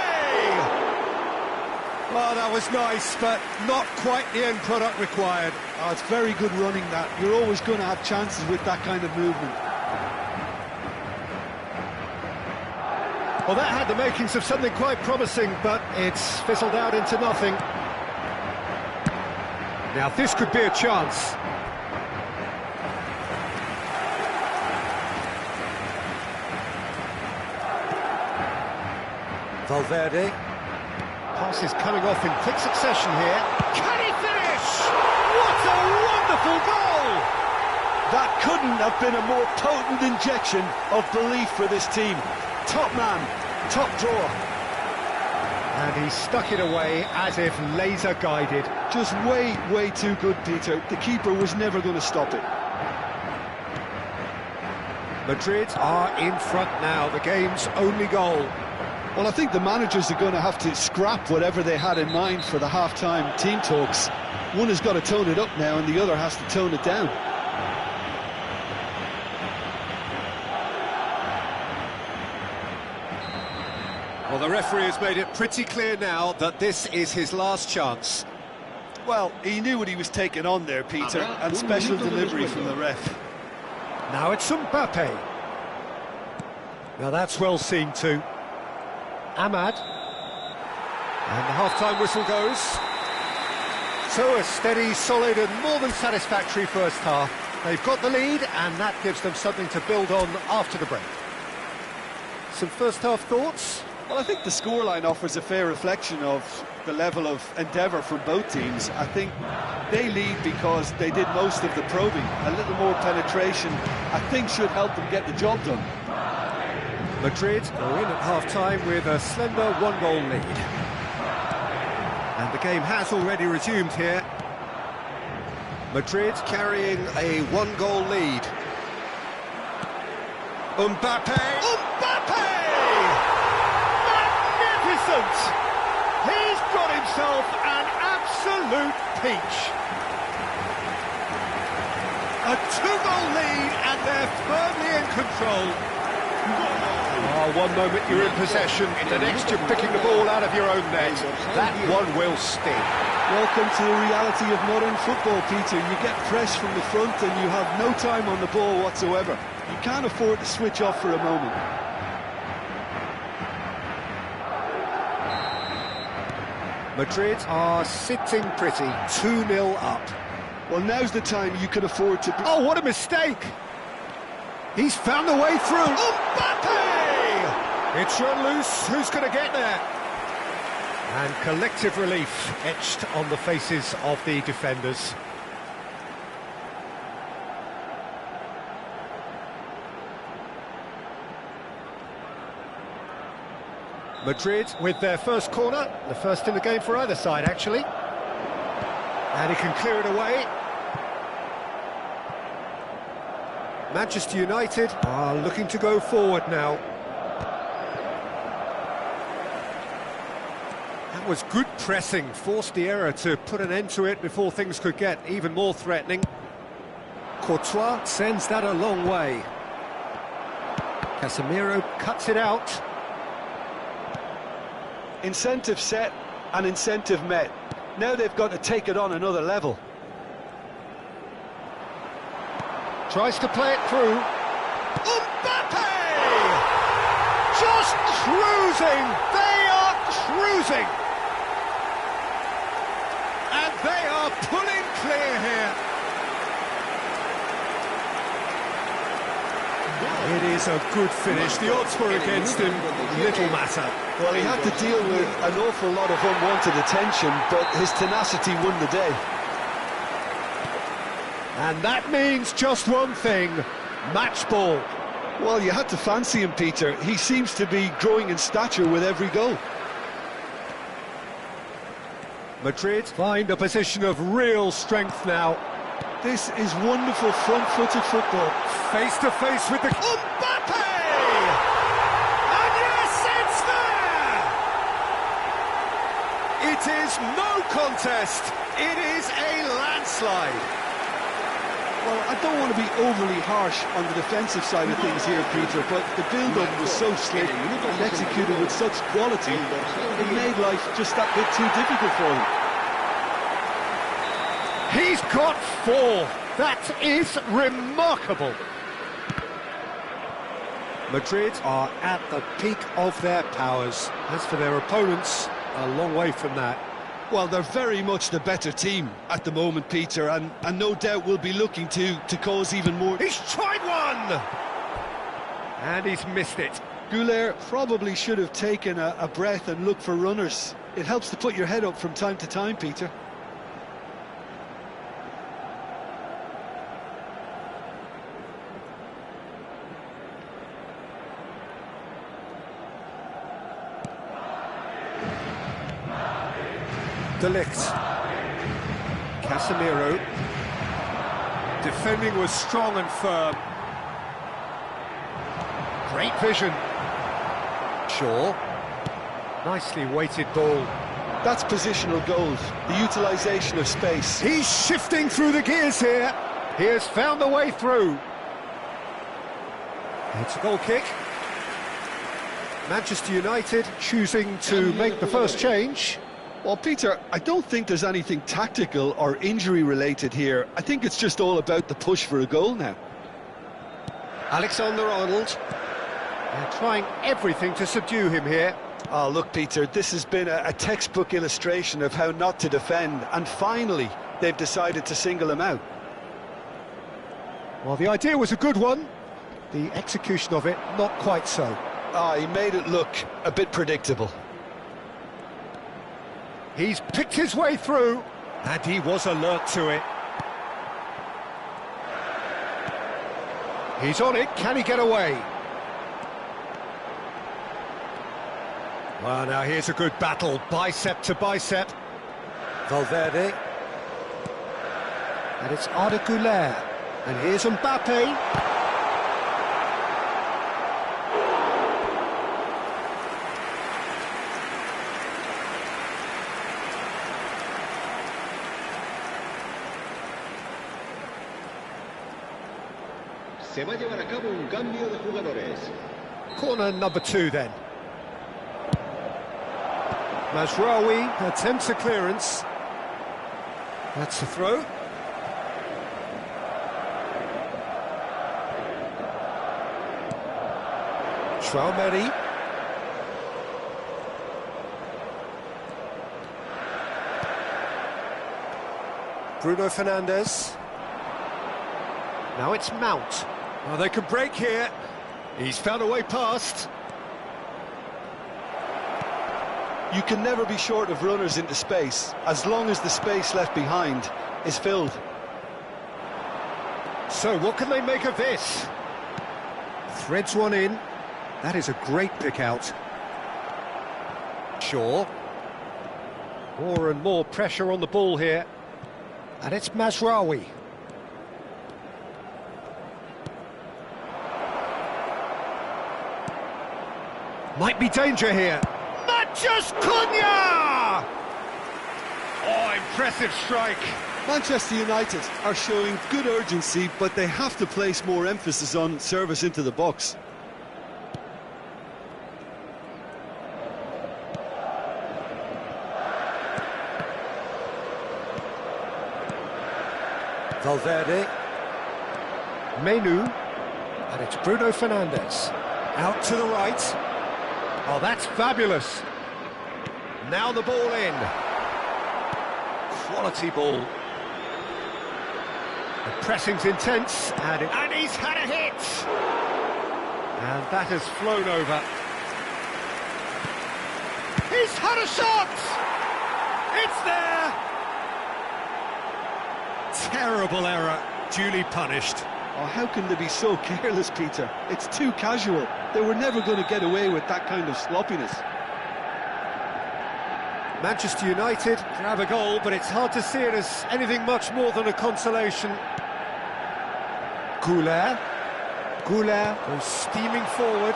Oh, that was nice, but not quite the end product required. Oh, it's very good running that. You're always going to have chances with that kind of movement. Well, that had the makings of something quite promising, but it's fizzled out into nothing. Now, this could be a chance. Valverde. Pass is coming off in quick succession here. Can he finish? What a wonderful goal! That couldn't have been a more potent injection of belief for this team. Top man, top drawer. And he stuck it away as if laser-guided. Just way too good, Peter. The keeper was never going to stop it. Madrid are in front now, the game's only goal. Well, I think the managers are going to have to scrap whatever they had in mind for the half-time team talks. One has got to tone it up now and the other has to tone it down. Well, the referee has made it pretty clear now that this is his last chance. Well, he knew what he was taking on there, Peter, and special delivery from the ref. Now it's Mbappe. Now that's well seen too. Ahmad. And the half-time whistle goes. So a steady, solid and more than satisfactory first half. They've got the lead and that gives them something to build on after the break. Some first half thoughts? Well, I think the scoreline offers a fair reflection of the level of endeavour from both teams. I think they lead because they did most of the probing. A little more penetration, I think, should help them get the job done. Madrid are in at half-time with a slender one-goal lead. And the game has already resumed here. Madrid carrying a one-goal lead. Mbappe! Mbappe! Magnificent! He's got himself an absolute peach. A two-goal lead and they're firmly in control. Oh, one moment you're in possession, the next you're picking the ball out of your own net. That one will sting. Welcome to the reality of modern football, Peter. You get pressed from the front and you have no time on the ball whatsoever. You can't afford to switch off for a moment. Madrid are sitting pretty, 2-0 up. Well, now's the time you can afford to... Oh, what a mistake! He's found a way through. Mbappe! It's run loose. Who's going to get there? And collective relief etched on the faces of the defenders. Madrid with their first corner, the first in the game for either side, actually. And he can clear it away. Manchester United are looking to go forward now. That was good pressing, forced the error to put an end to it before things could get even more threatening. Courtois sends that a long way. Casemiro cuts it out. Incentive set and incentive met. Now they've got to take it on another level. Tries to play it through. Mbappe! Just cruising! They are cruising! And they are pulling clear here. It is a good finish. The odds were against him. Little matter. Well, he had to deal with an awful lot of unwanted attention, but his tenacity won the day. And that means just one thing, match ball. Well, you had to fancy him, Peter. He seems to be growing in stature with every goal. Madrid find a position of real strength now. This is wonderful front-footed football. Face to face with the... Mbappe! And yes, it's there! It is no contest. It is a landslide. Well, I don't want to be overly harsh on the defensive side of things here, Peter, but the build-up was so slick and executed with such quality, it made life just that bit too difficult for him. He's got 4. That is remarkable. Madrid are at the peak of their powers. As for their opponents, a long way from that. Well, they're very much the better team at the moment, Peter, and no doubt will be looking to cause even more... He's tried one! And he's missed it. Goulet probably should have taken a breath and looked for runners. It helps to put your head up from time to time, Peter. FeeLLixx. Casemiro. Defending was strong and firm. Great vision. Shaw. Nicely weighted ball. That's positional goals, the utilisation of space. He's shifting through the gears here. He has found the way through. It's a goal kick. Manchester United choosing to make the first change. Well, Peter, I don't think there's anything tactical or injury-related here. I think it's just all about the push for a goal now. Alexander-Arnold. They're trying everything to subdue him here. Oh, look, Peter, this has been a textbook illustration of how not to defend, and finally, they've decided to single him out. Well, the idea was a good one. The execution of it, not quite so. He made it look a bit predictable. He's picked his way through, and he was alert to it. He's on it, can he get away? Well, now here's a good battle, bicep to bicep. Valverde. And it's Arda Güler. And here's Mbappe. Se va a llevar a cabo un cambio de jugadores. Corner number 2 then. Mazraoui attempts a clearance. That's a throw. Traoré. Bruno Fernandes. Now it's Mount. Well, they can break here. He's found a way past. You can never be short of runners into space, as long as the space left behind is filled. So, what can they make of this? Threads one in. That is a great pick out. Shaw. More and more pressure on the ball here. And it's Mazraoui. Might be danger here. Mathias Cunha! Oh, impressive strike. Manchester United are showing good urgency, but they have to place more emphasis on service into the box. Valverde. Menu. And it's Bruno Fernandes. Out to the right. Oh, that's fabulous. Now the ball in. Quality ball. The pressing's intense, and he's had a hit. And that has flown over. He's had a shot! It's there! Terrible error, duly punished. Oh, how can they be so careless, Peter? It's too casual. They were never going to get away with that kind of sloppiness. Manchester United grab a goal, but it's hard to see it as anything much more than a consolation. Güler. Güler goes steaming forward.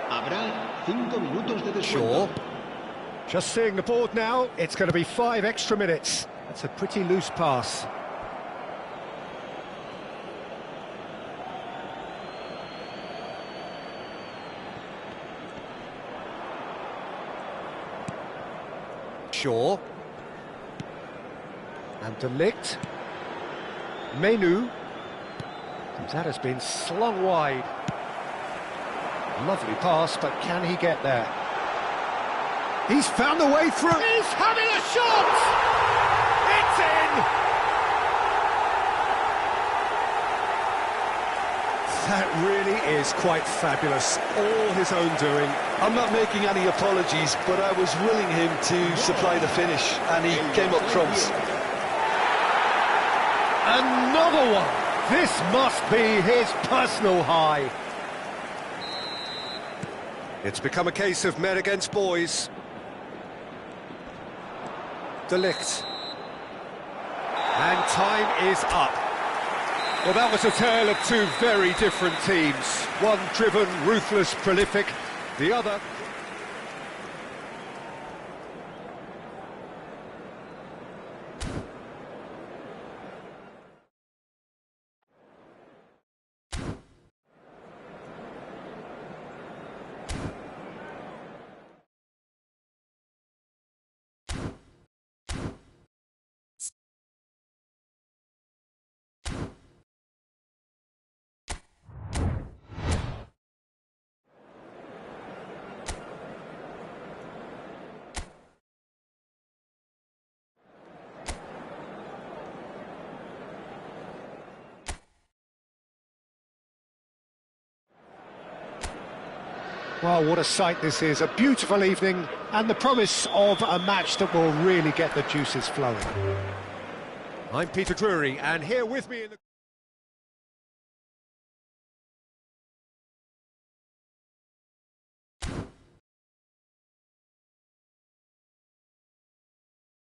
Habrá 5 minutos de Shaw. descuento. Just seeing the board now, it's going to be 5 extra minutes. That's a pretty loose pass. Shaw. And de Ligt. Menu. And that has been slung wide. Lovely pass, but can he get there? He's found a way through. He's having a shot! It's in! That really is quite fabulous. All his own doing. I'm not making any apologies, but I was willing him to supply the finish, and he came up trumps. Another one! This must be his personal high. It's become a case of men against boys. De Ligt. And time is up. Well, that was a tale of 2 very different teams. One driven, ruthless, prolific. The other... Well, what a sight this is. A beautiful evening and the promise of a match that will really get the juices flowing. I'm Peter Drury, and here with me in the...